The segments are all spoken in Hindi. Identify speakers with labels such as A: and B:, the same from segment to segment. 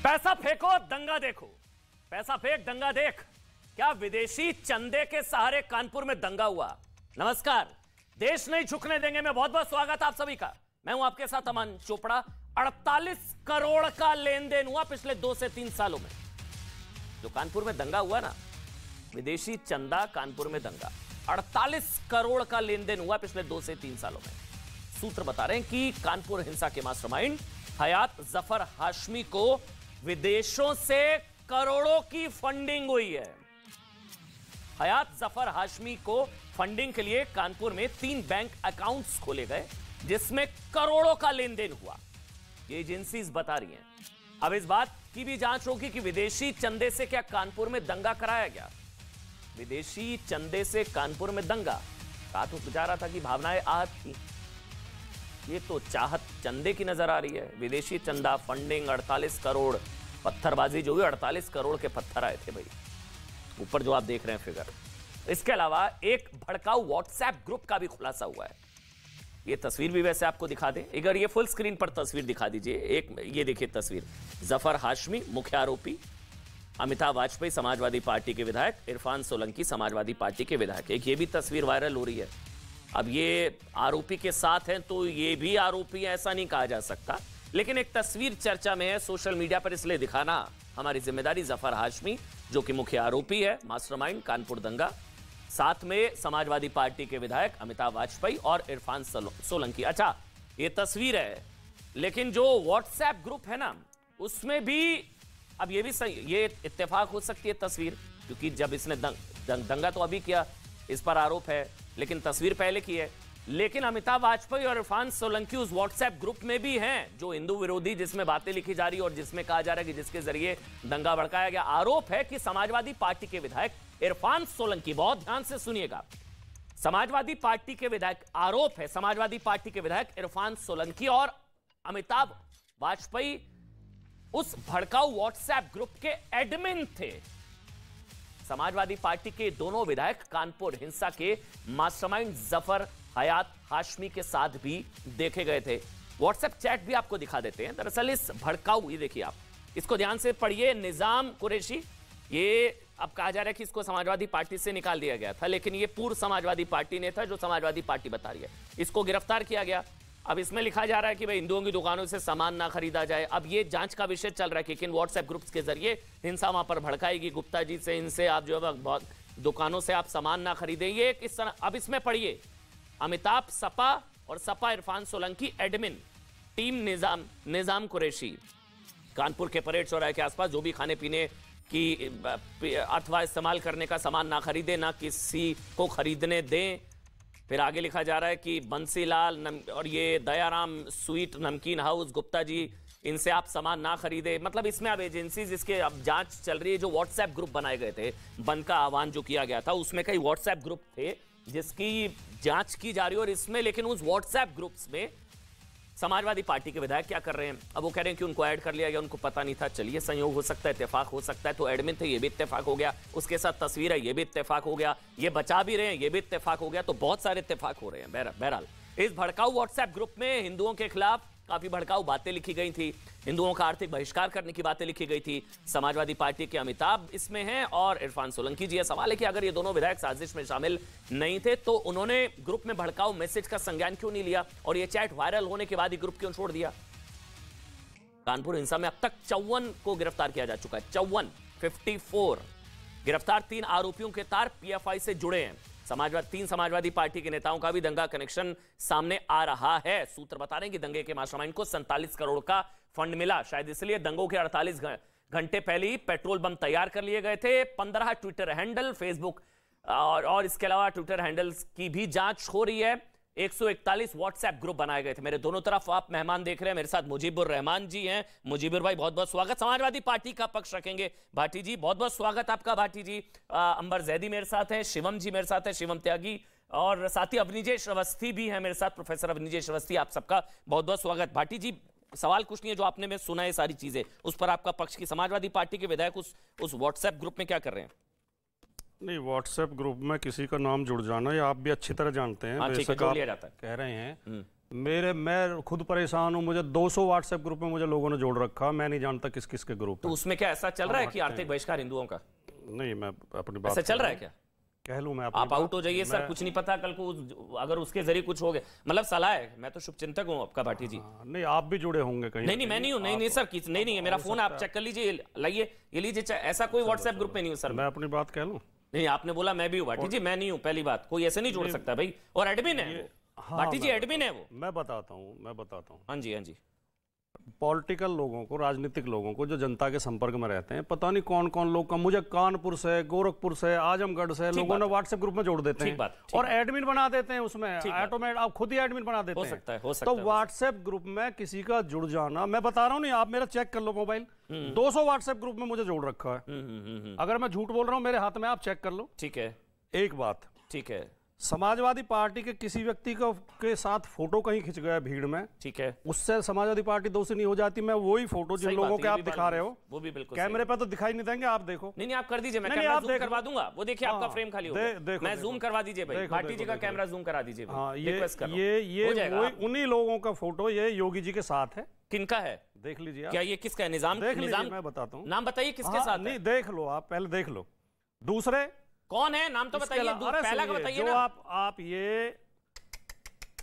A: पैसा फेंको दंगा देखो, पैसा फेंक दंगा देख। क्या विदेशी चंदे के सहारे कानपुर में दंगा हुआ? नमस्कार, देश नहीं झुकने देंगे में बहुत बहुत स्वागत आप सभी का। मैं हूं आपके साथ अमन चोपड़ा। 48 करोड़ का लेन देन हुआ पिछले 2 से 3 सालों में। जो कानपुर में दंगा हुआ ना, विदेशी चंदा कानपुर में दंगा, 48 करोड़ का लेन देन हुआ पिछले 2 से 3 सालों में। सूत्र बता रहे हैं कि कानपुर हिंसा के मास्टरमाइंड हयात जफर हाशमी को विदेशों से करोड़ों की फंडिंग हुई है। हयात जफर हाशमी को फंडिंग के लिए कानपुर में 3 बैंक अकाउंट्स खोले गए जिसमें करोड़ों का लेन देन हुआ, ये एजेंसीज बता रही हैं। अब इस बात की भी जांच होगी कि विदेशी चंदे से क्या कानपुर में दंगा कराया गया। विदेशी चंदे से कानपुर में दंगा, कहा तो जा रहा था कि भावनाएं आहत थी, ये तो चाहत चंदे की नजर आ रही है। विदेशी चंदा, फंडिंग, 48 करोड़, पत्थरबाजी जो हुई, 48 करोड़ के पत्थर आए थे भाई, ऊपर जो आप देख रहे हैं फिगर। इसके अलावा एक भड़काऊ व्हाट्सएप ग्रुप का भी खुलासा हुआ है। ये तस्वीर भी वैसे आपको दिखा दें, अगर ये फुल स्क्रीन पर तस्वीर दिखा दीजिए। एक ये देखिए तस्वीर, जफर हाशमी मुख्य आरोपी, अमिताभ वाजपेयी समाजवादी पार्टी के विधायक, इरफान सोलंकी समाजवादी पार्टी के विधायक। एक ये भी तस्वीर वायरल हो रही है। अब ये आरोपी के साथ हैं तो ये भी आरोपी है ऐसा नहीं कहा जा सकता, लेकिन एक तस्वीर चर्चा में है सोशल मीडिया पर, इसलिए दिखाना हमारी जिम्मेदारी। जफर हाशमी जो कि मुख्य आरोपी है, मास्टरमाइंड कानपुर दंगा, साथ में समाजवादी पार्टी के विधायक अमिताभ वाजपेयी और इरफान सोलंकी। अच्छा, ये तस्वीर है, लेकिन जो व्हाट्सएप ग्रुप है ना, उसमें भी अब ये भी सही, ये इत्तेफाक हो सकती है तस्वीर, क्योंकि जब इसने दंगा तो अभी किया, इस पर आरोप है, लेकिन तस्वीर पहले की है। लेकिन अमिताभ वाजपेयी और इरफान सोलंकी उस व्हाट्सएप ग्रुप में भी हैं जो हिंदू विरोधी, जिसमें बातें लिखी जा रही है और जिसमें कहा जा रहा है कि जिसके जरिए दंगा भड़काया गया। आरोप है कि समाजवादी पार्टी के विधायक इरफान सोलंकी, बहुत ध्यान से सुनिएगा, समाजवादी पार्टी के विधायक, आरोप है समाजवादी पार्टी के विधायक इरफान सोलंकी और अमिताभ वाजपेयी उस भड़काऊ व्हाट्सएप ग्रुप के एडमिन थे। समाजवादी पार्टी के दोनों विधायक कानपुर हिंसा के मास्टरमाइंड जफर हयात हाशमी के साथ भी देखे गए थे। व्हाट्सएप चैट भी आपको दिखा देते हैं। दरअसल इस भड़काऊ, ये देखिए आप, इसको ध्यान से पढ़िए, निजाम कुरैशी, ये अब कहा जा रहा है कि इसको समाजवादी पार्टी से निकाल दिया गया था, लेकिन ये पूर्व समाजवादी पार्टी ने था जो समाजवादी पार्टी बता रही है। इसको गिरफ्तार किया गया। अब इसमें लिखा जा रहा है कि भाई हिंदुओं की दुकानों से सामान ना खरीदा जाए। अब ये जांच का विषय चल रहा है कि किन व्हाट्सएप ग्रुप्स के जरिए हिंसा वहां पर भड़काएगी। गुप्ता जी से, इनसे आप जो है बहुत दुकानों से आप सामान ना खरीदें, ये किस तरह। अब इसमें पढ़िए, अमिताभ सपा और सपा इरफान सोलंकी एडमिन, टीम निजाम कुरैशी, कानपुर के परेड चौराहे के आसपास जो भी खाने पीने की अथवा इस्तेमाल करने का सामान ना खरीदे, ना किसी को खरीदने दें। फिर आगे लिखा जा रहा है कि बंसीलाल और ये दयाराम स्वीट नमकीन हाउस, गुप्ता जी, इनसे आप सामान ना खरीदे। मतलब इसमें अब एजेंसीज, इसके अब जांच चल रही है। जो व्हाट्सएप ग्रुप बनाए गए थे, बंद का आह्वान जो किया गया था, उसमें कई व्हाट्सएप ग्रुप थे जिसकी जांच की जा रही है। और इसमें, लेकिन उस व्हाट्सएप ग्रुप्स में समाजवादी पार्टी के विधायक क्या कर रहे हैं? अब वो कह रहे हैं कि उनको ऐड कर लिया गया, उनको पता नहीं था। चलिए, संयोग हो सकता है, इत्तेफाक हो सकता है। तो एडमिन थे, ये भी इत्तेफाक हो गया। उसके साथ तस्वीर है, ये भी इत्तेफाक हो गया। ये बचा भी रहे हैं, ये भी इत्तेफाक हो गया। तो बहुत सारे इत्तेफाक हो रहे हैं। बहरहाल इस भड़काऊ व्हाट्सएप ग्रुप में हिंदुओं के खिलाफ काफी भड़काऊ बातें लिखी गई थी, हिंदुओं का आर्थिक बहिष्कार करने की बातें लिखी गई थी। समाजवादी पार्टी के अमिताभ इसमें हैं और इरफान सोलंकी जी है। सवाल है कि अगर ये दोनों विधायक साजिश में शामिल नहीं थे तो उन्होंने ग्रुप में भड़काऊ मैसेज का संज्ञान क्यों नहीं लिया, और ये चैट वायरल होने के बाद ही ग्रुप क्यों छोड़ दिया? कानपुर हिंसा में अब तक 54 को गिरफ्तार किया जा चुका है। 54 गिरफ्तार। 3 आरोपियों के तार पीएफआई से जुड़े हैं। 3 समाजवादी पार्टी के नेताओं का भी दंगा कनेक्शन सामने आ रहा है। सूत्र बता रहे हैं कि दंगे के मास्टरमाइंड को 47 करोड़ का फंड मिला। शायद इसलिए दंगों के 48 घंटे पहले ही पेट्रोल बम तैयार कर लिए गए थे। 15 ट्विटर हैंडल, फेसबुक और इसके अलावा ट्विटर हैंडल्स की भी जांच हो रही है। 141 व्हाट्सएप ग्रुप बनाए गए थे। मेरे दोनों तरफ आप मेहमान देख रहे हैं, मेरे साथ मुजीबुर रहमान जी हैं। मुजीबुर भाई, बहुत बहुत स्वागत। समाजवादी पार्टी का पक्ष रखेंगे भाटी जी, बहुत बहुत स्वागत आपका भाटी जी। अंबर जैदी मेरे साथ हैं, शिवम जी मेरे साथ हैं, शिवम त्यागी, और साथ ही अवनिजय श्रीवास्तव भी हैं मेरे साथ, प्रोफेसर अवनिजय श्रीवास्तव। आप सबका बहुत बहुत स्वागत। भाटी जी, सवाल कुछ नहीं है, जो आपने में सुना है सारी चीजें, उस पर आपका पक्ष की समाजवादी पार्टी के विधायक उस व्हाट्सएप ग्रुप में क्या कर रहे हैं?
B: नहीं, व्हाट्सएप ग्रुप में किसी का नाम जुड़ जाना ये आप भी अच्छी तरह जानते हैं।
A: बेशक आप
B: कह रहे हैं मैं खुद परेशान हूँ। मुझे 200 व्हाट्सएप ग्रुप में मुझे लोगों ने जोड़ रखा, मैं नहीं जानता किस किस के ग्रुप
A: तो उसमें क्या ऐसा चल रहा है कि आर्थिक बहिष्कार हिंदुओं का?
B: नहीं, मैं अपनी बात
A: ऐसा चल रहा है क्या?
B: कह लूं मैं
A: आप आउट हो जाइए सर, कुछ नहीं पता कल को अगर उसके जरिए कुछ हो गया, मतलब सलाह है, मैं तो शुभचिंतक हूँ आपका भाटी जी।
B: नहीं, आप भी जुड़े होंगे कहीं?
A: नहीं, मैं नहीं हूँ। नहीं सर, नहीं है मेरा फोन, आप चेक कर लीजिए, लाइए ये लीजिए। ऐसा कोई व्हाट्सएप ग्रुप में नहीं हूँ सर।
B: मैं अपनी बात कह लूं?
A: नहीं, आपने बोला मैं भी हूँ भाटी जी, मैं नहीं हूँ। पहली बात, कोई ऐसे नहीं जोड़ सकता भाई, और एडमिन है भाटी जी, एडमिन है वो।
B: मैं बताता हूँ।
A: हाँ जी।
B: पॉलिटिकल लोगों को, राजनीतिक लोगों को, जो जनता के संपर्क में रहते हैं, पता नहीं कौन कौन लोग का, मुझे कानपुर से, गोरखपुर से, आजमगढ़ से लोगों ने व्हाट्सएप ग्रुप में जोड़ देते हैं और एडमिन बना देते हैं उसमें, ऑटोमेटिक आप खुद ही एडमिन बना देते हैं।
A: हो सकता
B: है। तो व्हाट्सएप ग्रुप में किसी का जुड़ जाना, मैं बता रहा हूँ, नहीं आप मेरा चेक कर लो मोबाइल, 200 व्हाट्सएप ग्रुप में मुझे जोड़ रखा है। अगर मैं झूठ बोल रहा हूँ मेरे हाथ में, आप चेक कर लो।
A: ठीक है,
B: एक बात,
A: ठीक है,
B: समाजवादी पार्टी के किसी व्यक्ति को के साथ फोटो कहीं खिंच गया भीड़ में,
A: ठीक है,
B: उससे समाजवादी पार्टी दोषी नहीं हो जाती। मैं वही फोटो जिन लोगों के आप दिखा रहे हो,
A: वो भी बिल्कुल
B: कैमरे पे तो दिखाई नहीं देंगे, आप देखो।
A: नहीं, आप कर दीजिए, मैं कैमरा जूम करवा दूंगा। वो देखिए आपका फ्रेम खाली हो गया, मैं जूम करवा दीजिए भाई, भाटी जी का कैमरा जूम करा दीजिए।
B: हाँ, ये उन्हीं लोगों का फोटो, ये योगी जी के साथ है।
A: किनका है?
B: देख लीजिए।
A: क्या ये किसका है? निजाम?
B: मैं बताता हूँ,
A: नाम बताइए किसके साथ।
B: नहीं, देख लो आप, पहले देख लो। दूसरे
A: कौन है, नाम तो बताइए, पहला का बताइए ना।
B: आप ये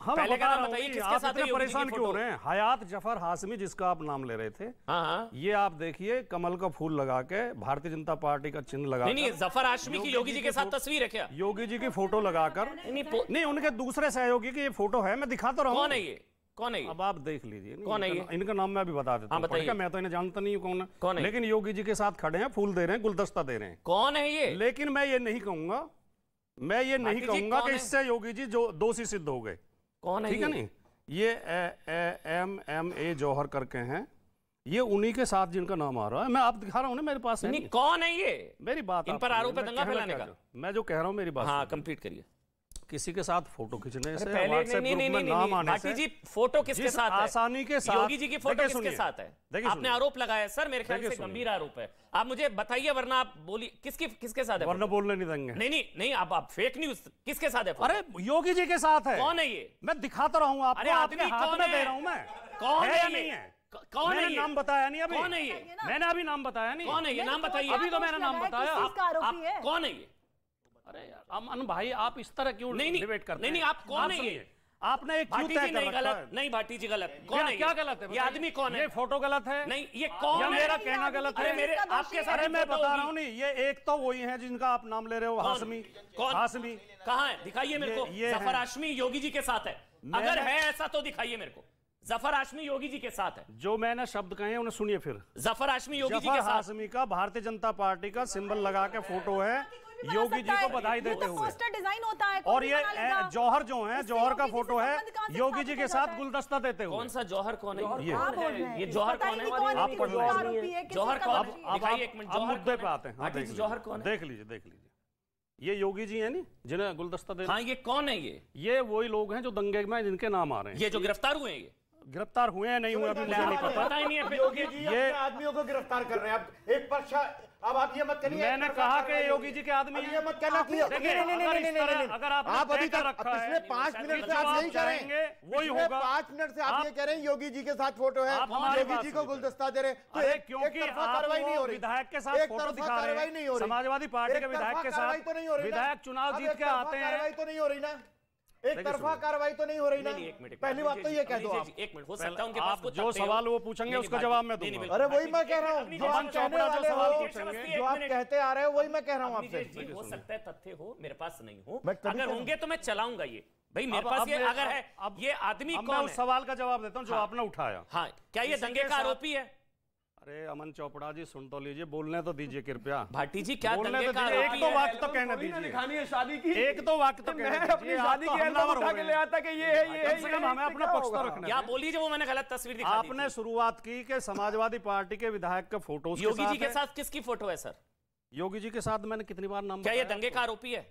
A: पहले का नाम बताइए, किसके साथ है?
B: परेशान क्यों हो रहे हैं? हयात जफर हाशमी, जिसका आप नाम ले रहे थे।
A: हाँ।
B: ये आप देखिए, कमल का फूल लगा के, भारतीय जनता पार्टी का चिन्ह लगा।
A: नहीं, जफर हाशमी की योगी जी के साथ तस्वीर है क्या?
B: योगी जी की फोटो लगाकर नहीं, उनके दूसरे सहयोगी की ये फोटो है, मैं दिखा तो रहा हूँ।
A: कौन है ये? कौन है ये?
B: अब आप देख लीजिए।
A: कौन है ये?
B: इनका नाम मैं भी बता देता हूँ। बताइए। मैं तो इन्हें जानता नहीं हूँ कौन है, लेकिन योगी जी के साथ खड़े हैं, फूल दे रहे हैं, गुलदस्ता दे रहे हैं।
A: कौन है ये?
B: लेकिन मैं ये नहीं कहूंगा कि इससे योगी जी जो दोषी सिद्ध हो गए।
A: कौन है?
B: ठीक है नहीं, ये MMA जौहर करके हैं, ये उन्हीं के साथ जिनका नाम आ रहा है। मैं आप दिखा रहा हूँ ना, मेरे पास
A: नहीं, कौन है ये?
B: मेरी बात,
A: इन पर आरोप है दंगा फैलाने का।
B: मैं जो कह रहा हूँ मेरी बात,
A: हाँ, कंप्लीट करिए।
B: किसी के साथ फोटो खींचने से,
A: व्हाट्सएप ग्रुप में नाम आने से, जी फोटो किसके साथ है?
B: आसानी के साथ
A: योगी जी की फोटो किसके साथ है? आपने आरोप लगाया सर, मेरे ख्याल से गंभीर आरोप है। आप मुझे बताइए, वरना आप बोलिए किसके साथ है?
B: वरना बोलने नहीं देंगे।
A: नहीं, आप फेक न्यूज किसके साथ है?
B: अरे योगी जी के साथ है।
A: कौन है ये?
B: मैं दिखाता रहा हूँ आपको।
A: अरे आदमी कौन है?
B: दे रहा हूँ मैं।
A: कौन है? नहीं है। कौन है?
B: नाम बताया नहीं अभी।
A: कौन है ये?
B: मैंने अभी नाम बताया नहीं।
A: कौन है ये? नाम बताइए।
B: अभी तो मैंने नाम बताया।
A: कौन है ये?
B: अरे अमन भाई, आप इस तरह क्यों डिबेट करते हैं?
A: नहीं, आप कौन है ये?
B: आपने एक क्यों तय कर रखा है?
A: नहीं भाटी जी, गलत। कौन है?
B: क्या गलत है?
A: ये आदमी कौन है?
B: ये फोटो गलत है।
A: नहीं, ये कौन है?
B: मेरा कहना गलत है।
A: मेरे आपके साथ
B: मैं बता रहा हूँ। नहीं, ये एक तो वही है जिनका आप नाम ले रहे हो, हाशमी।
A: कौन?
B: हाशमी
A: कहाँ है? दिखाइए मेरे को। जफर हाशमी योगी जी के साथ है? अगर है ऐसा तो दिखाइए मेरे को। जफर हाशमी योगी जी के साथ है? जो
B: मैंने शब्द कहे उन्हें सुनिए फिर।
A: जफर हाशमी योगी जी के साथ।
B: हाशमी का भारतीय जनता पार्टी का सिंबल लगा के फोटो है, योगी जी को बधाई देते हुए।
C: डिजाइन होता है।
B: और ये जौहर जो है, जौहर का फोटो है, योगी जी के साथ गुलदस्ता देते हुए।
A: कौन सा जौहर? कौन है
B: ये
A: जौहर? कौन है?
B: आप पढ़ लो।
A: जौहर कौन है? दिखाइए एक मिनट।
B: अब मुद्दे पे आते हैं।
A: जौहर कौन है?
B: देख लीजिए। ये योगी जी है नी, जिन्हें गुलदस्ता दे।
A: हाँ, ये कौन है?
B: ये वही लोग हैं जो दंगे में जिनके नाम आ रहे हैं।
A: ये जो गिरफ्तार हुए हैं? ये
B: गिरफ्तार हुए हैं नहीं हुए अभी मुझे नहीं पता
A: ही नहीं है।
D: योगी जी ये आदमियों को गिरफ्तार कर रहे हैं। अब एक पक्ष, अब आप ये मत करिए।
B: मैंने कहा कि योगी जी के आदमी
D: ये मत कहना कि नहीं,
B: अगर
D: आप अभी तक पिछले 5 मिनट से आप नहीं करेंगे,
B: वही होगा।
D: 5 मिनट से आप ये कह रहे हैं योगी जी के साथ फोटो है, योगी जी को गुलदस्ता दे रहे हैं।
B: अरे क्योंकि कार्रवाई नहीं हो रही, विधायक के साथ फोटो दिखा रहे हैं, समाजवादी पार्टी के विधायक के साथ
D: तो नहीं हो रही,
B: विधायक चुनाव जीत के आते हैं,
D: कार्रवाई तो नहीं हो रही ना, एक तरफा कार्रवाई तो नहीं हो रही ना। पहली बात तो ये कह दो आप।
A: एक मिनट, हो सकता है उनके पास
B: जो सवाल वो पूछेंगे उसका जवाब मैं दूंगा।
D: अरे वही मैं कह रहा हूँ, जो आप कहने वाले हो, जो आप कहते आ रहे हो, वही मैं कह रहा हूँ आपसे।
A: हो सकता है तथ्य हो, मेरे पास नहीं हो, अगर होंगे तो मैं चलाऊंगा ये भाई। मेरे पास ये अगर है, ये आदमी कौन है?
B: मैं उस सवाल का जवाब देता हूँ जो आपने उठाया।
A: हाँ, क्या ये दंगे का आरोपी है?
B: अरे अमन चोपड़ा जी, सुन तो लीजिए, बोलने तो दीजिए कृपया।
A: भाटी जी, क्या
B: बोलने
A: दंगे
B: तो
A: का
B: दीजिए,
A: आरोपी
B: एक तो
A: है?
B: वाक्य तो कहने दीजिए।
D: दिखानी है शादी की,
B: एक तो वाक्य तो कहने दीजिए।
D: शादी की एल्बम उठा के ले आता कि ये है, ये है,
B: कम से कम हमें अपना पक्ष तो रखना है।
A: क्या बोलिए जो वो मैंने गलत तस्वीर दिखा दी?
B: आपने शुरुआत की कि समाजवादी पार्टी के विधायक का फोटो
A: योगी जी के साथ किसकी फोटो है सर?
B: योगी जी के साथ मैंने कितनी बार नाम,
A: क्या ये दंगे का आरोपी है?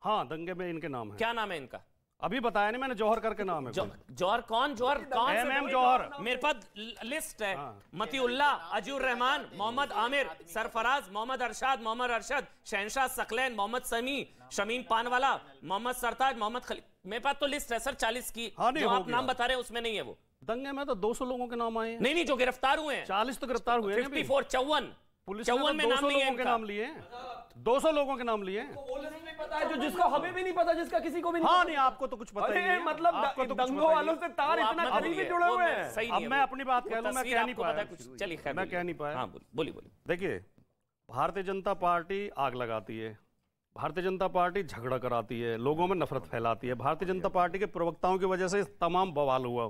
B: हाँ, दंगे में इनके नाम है।
A: क्या नाम है इनका?
B: अभी बताया नहीं मैंने, जौहर करके नाम है।
A: जौहर कौन? जौहर कौन?
B: MM जौहर।
A: मेरे पास लिस्ट है। मतीउल्लाह, अजूर रहमान, मोहम्मद आमिर, सरफराज, मोहम्मद अरशद, शहनशाह सकलैन, मोहम्मद समी, शमीन पानवाला, मोहम्मद सरताज, मोहम्मद खलील। मेरे पास तो लिस्ट है सर 40 की।
B: हाँ, नहीं,
A: जो
B: हो
A: आप
B: गया।
A: नाम बता रहे हैं उसमें नहीं है वो।
B: दंगे में तो 200 लोगों के नाम आए हैं।
A: नहीं जो गिरफ्तार हुए हैं
B: 40 तो गिरफ्तार हुए हैं।
A: 54 54
B: पुलिस ने
A: 54 में
B: 200
A: नाम नहीं है
B: लोगों के
A: इनका।
B: नाम लिए हैं। 200 लोगों के नाम लिए हैं।
C: पता है जो जिसका हमें भी नहीं पता, जिसका किसी को भी नहीं
B: हाँ
C: पता।
B: नहीं, आपको तो कुछ पता ही नहीं
C: अरे
B: है।
C: मतलब
B: आपको तो कुछ
C: दंगों
B: पता ही
C: वालों
B: नहीं।
C: से तार
A: वो आप
C: इतना
A: मत
C: करीबी
A: बोलिए,
C: जुड़े
A: वो
C: हुए
A: मैं-
C: हैं।
A: सही
B: अब
A: नहीं है
B: मैं
A: वो।
B: अपनी बात कह लूं, मैं
A: तस्वीर
B: कह नहीं
A: आपको
B: पाया
A: पता है कुछ। चलिए खैर
B: मैं कह नहीं पाया।
A: हाँ बोलिए।
B: देखिए, भारतीय जनता पार्टी आग लगाती है, भारतीय जनता पार्टी झगड़ा कराती है, लोगों में नफरत फैलाती है। भारतीय जनता पार्टी के प्रवक्ताओं की वजह से तमाम बवाल हुआ।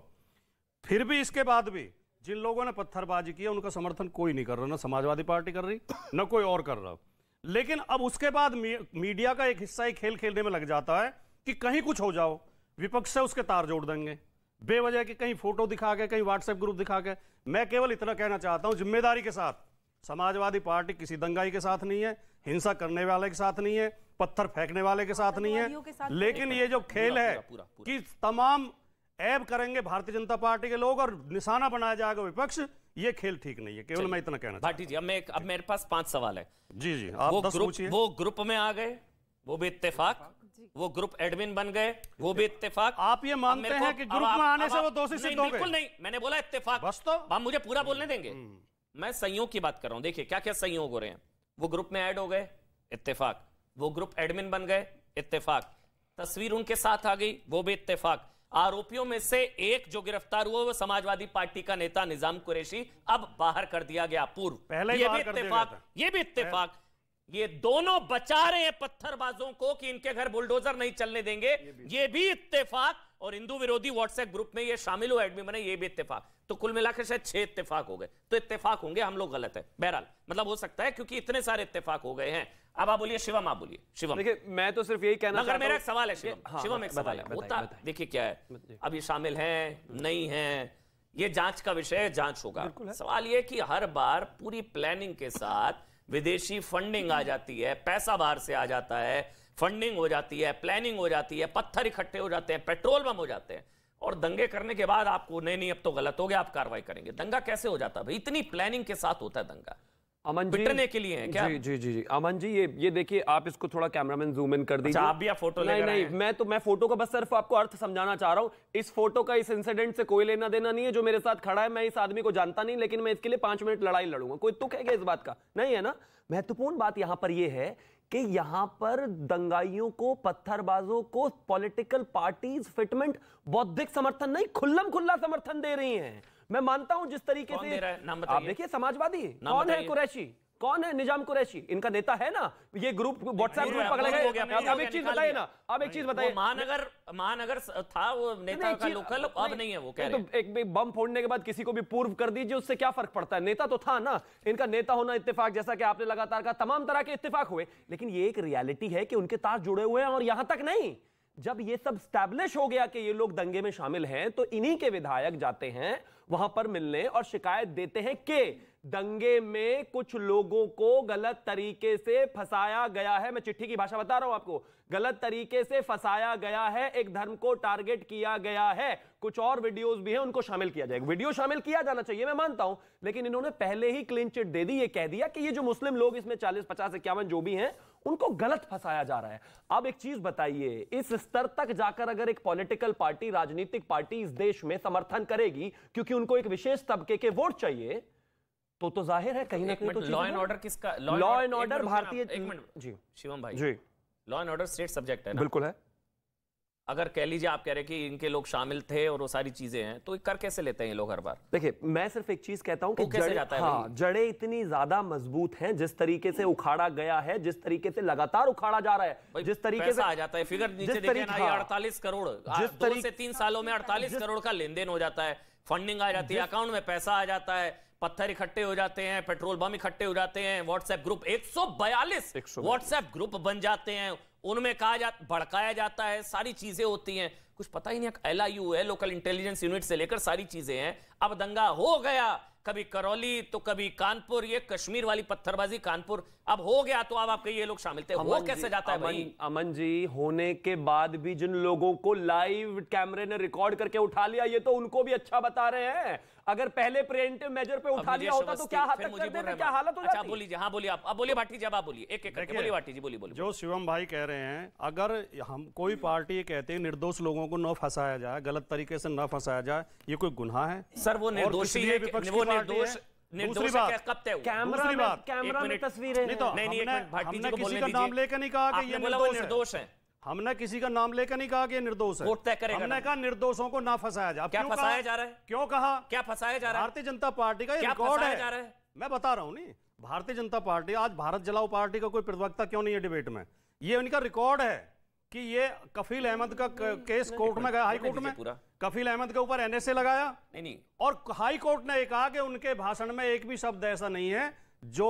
B: फिर भी इसके बाद भी जिन लोगों ने पत्थरबाजी की है उनका समर्थन कोई नहीं कर रहा, ना समाजवादी पार्टी कर रही ना कोई और कर रहा। लेकिन अब उसके बाद मीडिया का एक हिस्सा ही खेल खेलने में लग जाता है कि कहीं कुछ हो जाओ, विपक्ष से उसके तार जोड़ देंगे बेवजह की, कहीं फोटो दिखा के, कहीं व्हाट्सएप ग्रुप दिखा के। मैं केवल इतना कहना चाहता हूं, जिम्मेदारी के साथ, समाजवादी पार्टी किसी दंगाई के साथ नहीं है, हिंसा करने वाले के साथ नहीं है, पत्थर फेंकने वाले के साथ नहीं है। लेकिन ये जो खेल है कि तमाम ऐब करेंगे भारतीय जनता पार्टी के लोग और निशाना बनाया जाएगा विपक्ष, ये खेल ठीक नहीं है। केवल मैं इतना कहना
A: भाटी जी, अब मेरे पास 5 सवाल है।
B: जी आप 10 पूछिए।
A: वो ग्रुप में आ गए, वो भी इत्तेफाक। वो ग्रुप एडमिन बन गए, वो भी इत्तेफाक।
B: आप ये मानते हैं कि ग्रुप में आने से वो दोषी सिद्ध हो गए?
A: बिल्कुल नहीं, मैंने बोला इत्तेफाक।
B: बस तो
A: आप मुझे पूरा बोलने देंगे? मैं संयोग की बात कर रहा हूं। देखिए क्या क्या संयोग हो रहे हैं। वो ग्रुप में ऐड हो गए, इत्तेफाक। वो ग्रुप एडमिन बन गए, इत्तेफाक। तस्वीर उनके साथ आ गई, वो भी इत्तेफाक। आरोपियों में से एक जो गिरफ्तार हुआ वो समाजवादी पार्टी का नेता निजाम कुरैशी, अब बाहर कर दिया गया पूर्व।
B: पहले
A: ये भी इत्तेफाक, ये भी इत्तेफाक। ये दोनों बचा रहे हैं पत्थरबाजों को कि इनके घर बुलडोजर नहीं चलने देंगे, ये भी इत्तेफाक। और हिंदू विरोधी व्हाट्सएप ग्रुप में ये शामिल हुए, एडमिन बने, ये भी इत्तेफाक। तो कुल मिलाकर शायद 6 इत्तेफाक हो गए। तो इत्तेफाक होंगे, हम लोग गलत है। बहरहाल मतलब हो सकता है क्योंकि इतने सारे इत्तेफाक हो गए हैं। अब आप बोलिए शिवम, आप बोलिए शिवम।
C: देखिए मैं तो सिर्फ यही कहना चाहता हूं,
A: मेरा एक सवाल है शिवम।
C: हाँ,
A: शिवम एक सवाल है। होता देखिए क्या है, अब ये शामिल हैं नहीं हैं, ये जांच का विषय है, जांच होगा। सवाल ये कि हर बार पूरी प्लानिंग के साथ विदेशी फंडिंग आ जाती है, पैसा बाहर से आ जाता है, फंडिंग हो जाती है, प्लानिंग हो जाती है, पत्थर इकट्ठे हो जाते हैं, पेट्रोल बम हो जाते हैं, और दंगे करने के बाद आपको नहीं अब तो गलत हो गया, आप कार्रवाई करेंगे। दंगा कैसे हो जाता है भाई? इतनी प्लानिंग के साथ होता है दंगा।
C: अमन जी
A: पिटने के लिए है क्या?
C: जी अमन जी, ये देखिए, आप इसको थोड़ा कैमरामैन जूम इन कर दीजिए।
A: आप भी फोटो लेकर आए हैं।
C: मैं फोटो का बस सिर्फ आपको अर्थ समझाना चाह रहा हूं। इस फोटो का इस इंसिडेंट से कोई लेना देना नहीं है। जो मेरे साथ खड़ा है, मैं इस आदमी को जानता नहीं, लेकिन मैं इसके लिए 5 मिनट लड़ाई लड़ूंगा। कोई तुक है क्या इस बात का? नहीं है ना। महत्वपूर्ण बात यहां पर यह है कि यहां पर दंगाइयों को, पत्थरबाजों को पॉलिटिकल पार्टीज फिटमेंट बौद्धिक समर्थन नहीं, खुल्लम खुल्ला समर्थन दे रही हैं। मैं मानता हूं जिस तरीके से आप देखिए, समाजवादी कौन है? कुरैशी कौन है? निजाम कुरैशी इनका नेता है ना। ये ग्रुप व्हाट्सएप ग्रुप पकड़े गए। अब एक चीज बताइए ना, अब एक चीज बताइए।
A: महानगर था वो नेता का लोकल, अब नहीं है वो। कह रहे हैं
C: एक बम फोड़ने के बाद किसी को भी पूर्व कर दीजिए, उससे क्या फर्क पड़ता है? नेता तो था ना। इनका नेता होना इत्तेफाक, जैसा कि आपने लगातार कहा, तमाम तरह के इत्तेफाक हुए, लेकिन ये एक रियलिटी है कि उनके तार जुड़े हुए हैं। और यहां तक नहीं, जब ये सब स्टैब्लिश हो गया कि ये लोग दंगे में शामिल हैं, तो इन्हीं के विधायक जाते हैं वहां पर मिलने और शिकायत देते हैं कि दंगे में कुछ लोगों को गलत तरीके से फंसाया गया है। मैं चिट्ठी की भाषा बता रहा हूं आपको। गलत तरीके से फंसाया गया है, एक धर्म को टारगेट किया गया है। कुछ और वीडियोस भी हैं, उनको शामिल किया जाएगा। वीडियो शामिल किया जाना चाहिए, मैं मानता हूं, लेकिन इन्होंने पहले ही क्लीन चिट दे दी। ये कह दिया कि ये जो मुस्लिम लोग इसमें 40, 50, 51 जो भी हैं, उनको गलत फंसाया जा रहा है। अब एक चीज बताइए, इस स्तर तक जाकर अगर एक पॉलिटिकल पार्टी, राजनीतिक पार्टी इस देश में समर्थन करेगी क्योंकि उनको एक विशेष तबके के वोट चाहिए, तो जाहिर है कहीं ना कहीं तो
A: लॉ एंड ऑर्डर किसका?
C: लॉ एंड ऑर्डर भारतीय।
A: एक मिनट जी शिवम भाई
C: ji,
A: law and order state subject है ना?
C: बिल्कुल है।
A: अगर कह लीजिए, आप कह रहे कि इनके लोग शामिल थे और वो सारी चीजें हैं, तो कर कैसे लेते हैं ये लोग हर बार?
C: देखिए, मैं सिर्फ एक चीज कहता हूं कि जड़ें इतनी ज्यादा मजबूत हैं, जिस तरीके से उखाड़ा गया है, जिस तरीके से लगातार उखाड़ा जा रहा है, जिस तरीके से
A: आ जाता है। फिगर नीचे देखिए ना, ये 48 करोड़, 2 से 3 सालों में 48 करोड़ का लेन देन हो जाता है। फंडिंग आ जाती है, अकाउंट में पैसा आ जाता है, पत्थर इकट्ठे हो जाते हैं, पेट्रोल बम इकट्ठे हो जाते हैं, व्हाट्सएप ग्रुप 142 व्हाट्सएप ग्रुप बन जाते हैं, उनमें भड़काया जाता है, सारी चीजें होती हैं, कुछ पता ही नहीं। LIU है, लोकल इंटेलिजेंस यूनिट से लेकर सारी चीजें हैं। अब दंगा हो गया, कभी करौली तो कभी कानपुर, ये कश्मीर वाली पत्थरबाजी कानपुर, अब हो गया, तो अब आप कहिए ये लोग शामिल थे। वो कैसे जाता है भाई?
C: अमन जी, होने के बाद भी जिन लोगों को लाइव कैमरे ने रिकॉर्ड करके उठा लिया, ये तो उनको भी अच्छा बता रहे हैं। अगर पहले प्रिवेंटिव मेजर पे उठा लिया होता तो क्या हद तक कर देते, क्या हालत हो जाती?
A: अच्छा बोलिए, हाँ बोलिए आप बोलिए भाटी जी, आप बोलिए एक एक करके बोलिए भाटी जी, बोलिए बोलिए।
B: जो शिवम भाई कह रहे हैं, अगर हम कोई पार्टी ये कहते हैं निर्दोष लोगों को न फंसाया जाए, गलत तरीके से न फंसाया जाए, ये कोई गुनाह है?
A: सर वो निर्दोषी है, वो निर्दोष
B: दूसरी बात,
A: कब तय हुआ?
C: कैमरा में तस्वीरें
B: नहीं तो हमने किसी का नाम लेकर नहीं कहा कि ये
A: निर्दोष है।
B: हमने किसी का नाम लेकर नहीं कहा कि ये निर्दोष है। हमने कहा निर्दोषों को ना फंसाया जाए।
A: क्या फंसाया जा रहा है?
B: क्यों कहा?
A: क्या फंसाया जा रहा है?
B: भारतीय जनता पार्टी का ये रिकॉर्ड है। मैं बता रहा हूं, नहीं भारतीय जनता पार्टी, आज भारत जलाओ पार्टी का कोई प्रवक्ता क्यों नहीं है डिबेट में? ये उनका रिकॉर्ड है कि ये कफील अहमद का केस कोर्ट में गया, हाई कोर्ट में, कफील अहमद के ऊपर एनएसए लगाया
A: नहीं,
B: और हाई कोर्ट ने कहा कि उनके भाषण में एक भी शब्द ऐसा नहीं है जो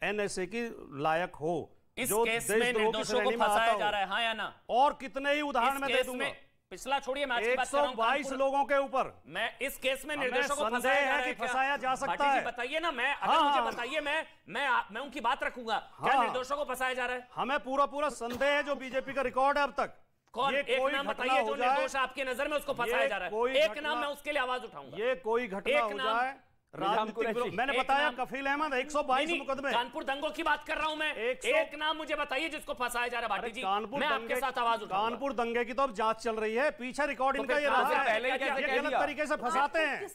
B: एनएसए की लायक हो।
A: इस केस में निर्दोषों को फंसाया जा रहा है, हाँ या ना?
B: और कितने ही उदाहरण में दे दूंगा।
A: पिछला छोड़िए, मैं आज की बात कर रहा हूं
B: 122 लोगों के ऊपर।
A: मैं इस केस में निर्दोषों को
B: फंसाया जा सकता है।
A: बताइए ना, मैं अगर मुझे बताइए, मैं उनकी बात रखूंगा। क्या निर्दोषों को फंसाया जा रहा है?
B: हमें पूरा संदेह है जो बीजेपी का रिकॉर्ड है अब तक।
A: कौन एक नाम बताइए जो निर्दोष आपके नजर में उसको फंसाया जा रहा है? एक नाम, मैं उसके लिए आवाज उठाऊंगा।
B: ये कोई घटना हो जाए, मैंने बताया कफील अहमद 122 मुकदमे,
A: कानपुर दंगों की बात कर रहा हूं मैं। एक नाम मुझे बताइए जिसको फंसाया जा रहा है भाटी जी, मैं आपके साथ आवाज उठाऊंगा।
B: कानपुर दंगे की तो अब जांच चल रही है, पीछे रिकॉर्ड इनका ये रहा है, गलत तरीके से फंसाते हैं,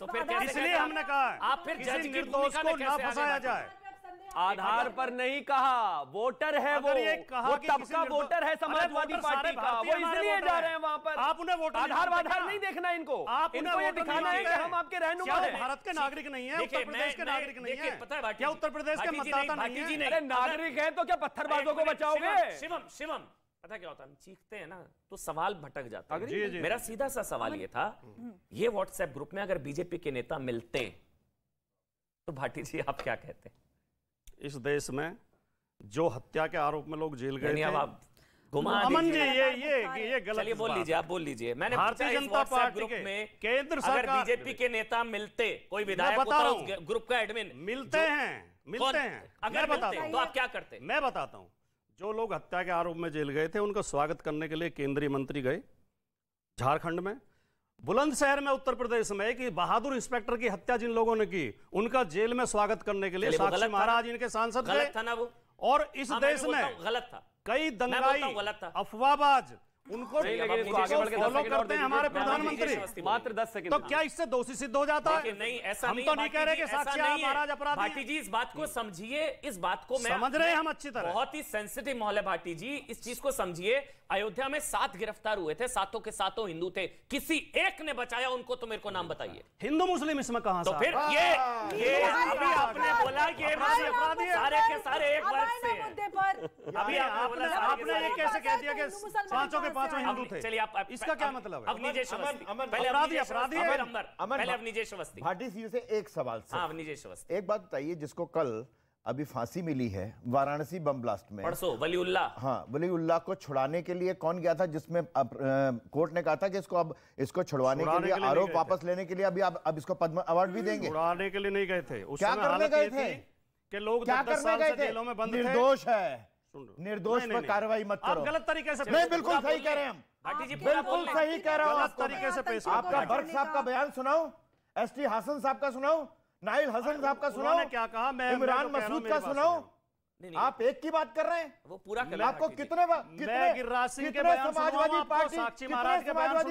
B: इसलिए हमने कहा
A: आप फिर जज की
B: निर्दोष को ना फंसाया जाए।
C: आधार पर नहीं कहा, वोटर है वो तबका वोटर है समाजवादी पार्टी का, वो इसलिए जा रहे हैं वहां पर।
B: आप उन्हें वोटर
C: आधार नहीं देखना इनको, इनको ये दिखाना है कि हम आपके रहनुमा हैं।
B: भारत के नागरिक नहीं है, उत्तर प्रदेश के नागरिक नहीं है, पता है क्या उत्तर प्रदेश के मतदाता नहीं है?
C: अरे नागरिक है तो क्या पत्थरबाजों को बचाओगे?
A: शिवम पता क्या होता है, चीखते हैं ना तो सवाल भटक जाता है। मेरा सीधा सा सवाल ये था, ये व्हाट्सएप ग्रुप में अगर बीजेपी के नेता मिलते तो भाटी जी आप क्या कहते हैं?
B: इस देश में जो हत्या के आरोप में लोग जेल गए थे,
A: आप
B: अमन जी ये गलत।
A: चलिए बोल लीजिए, आप बोल लीजिए। मैंने
B: भारतीय जनता पार्टी के
A: में
B: केंद्र
A: अगर बीजेपी के नेता मिलते, कोई विधायक होता है ग्रुप का एडमिन
B: मिलते हैं,
A: अगर मिलते तो आप क्या करते?
B: मैं बताता हूं। जो लोग हत्या के आरोप में जेल गए थे उनका स्वागत करने के लिए केंद्रीय मंत्री गए झारखंड में, बुलंदशहर में उत्तर प्रदेश में एक बहादुर इंस्पेक्टर की हत्या जिन लोगों ने की उनका जेल में स्वागत करने के लिए साक्षी महाराज इनके सांसद थे।
A: था ना वो?
B: और इस देश में
A: गलत था,
B: कई दंगाई अफवाहबाज उनको फॉलो करते हैं हमारे प्रधानमंत्री।
C: मात्र 10 सेकंड।
B: तो क्या इससे दोषी सिद्ध हो जाता है?
A: नहीं, ऐसा
B: हम तो नहीं कह रहे कि साक्षी महाराज अपराधी।
A: भाटी जी इस बात को समझिए, इस बात को
B: समझ रहे हैं हम अच्छी तरह।
A: बहुत ही सेंसिटिव माहौल है भाटी जी, इस चीज को समझिए। अयोध्या में 7 गिरफ्तार हुए थे, 7 के 7 हिंदू थे, किसी एक ने बचाया उनको? तो मेरे को नाम बताइए।
B: हिंदू मुस्लिम इसमें कहां?
A: तो फिर ये अभी आपने बोला कि अपराधी सारे के सारे एक वर्ग से हैं। अभी
B: आपने ये कैसे कह दिया कि 5 के 5 हिंदू थे?
A: चलिए आप
B: इसका क्या मतलब है?
A: अवनीजेश अवस्थी
B: अपराधी
A: पहले अवनीजेश अवस्थी।
D: भाटी जी से एक सवाल सर।
A: हाँ, अवनीजेश अवस्थी,
D: एक बात बताइए, जिसको कल अभी फांसी मिली है वाराणसी बम ब्लास्ट में,
A: परसों वलीउल्लाह,
D: हाँ वलीउल्लाह को छुड़ाने के लिए कौन गया था? जिसमें कोर्ट ने कहा था कि इसको छुड़वाने के लिए, आरोप वापस लेने के लिए अब इसको पद्म अवार्ड भी देंगे।
B: छुड़ाने के लिए नहीं गए थे,
D: क्या करने गए थे?
B: कि लोग
D: क्या करने गए थे?
B: जेलों में बंद
D: निर्दोष है, निर्दोष पर कार्रवाई मत करो।
B: गलत तरीके से
D: नहीं, बिल्कुल सही कह रहे हैं हम,
A: बिल्कुल
D: सही कह रहा हूं।
B: गलत तरीके से पेश
D: आपका बर्क साहब का बयान सुनाओ, एसटी हासन साहब का सुनाओ, नाइल हसन साहब का सुनाओ,
B: क्या कहा,
D: इमरान मसूद का सुनाओ। आप एक की बात कर रहे हैं,
A: वो पूरा
D: आपको कितने समाजवादी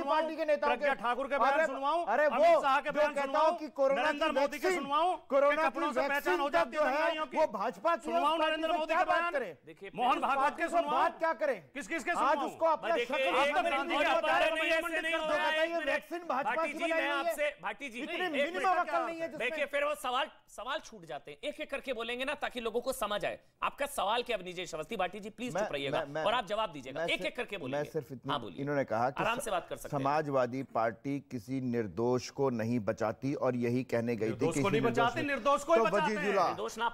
D: पार्टी के नेताओं के,
B: ठाकुर के बयान सुनवाऊं?
D: अरे वो कहता हूं कि कोरोना
B: मोदी के सुनवाऊं,
D: कोरोना की वैक्सीन हो जाती है वो भाजपा की,
B: सुनवाऊं नरेंद्र मोदी के बयान करें, मोहन भागवत के सुनवाऊं,
D: बात क्या करें?
B: किस किस के
D: आज उसको अपना वैक्सीन भाजपा की बनाई है।
A: भाटी जी
D: इतनी मिनिमम अकल नहीं है।
A: देखिए फिर वो सवाल छूट जाते हैं, एक एक करके बोलेंगे ना ताकि लोगों को समझ आए। आपका सवाल क्या अवनीजेश अवस्थी? भाटी जी प्लीज चुप रहिएगा और आप जवाब दीजिएगा, एक एक करके बोलेंगे।
D: मैं सिर्फ इन्होंने कहा कि
A: आराम से बात कर सकते हैं।
D: समाजवादी पार्टी किसी निर्दोष को नहीं बचाती और यही कहने गई थी कि
B: निर्दोष को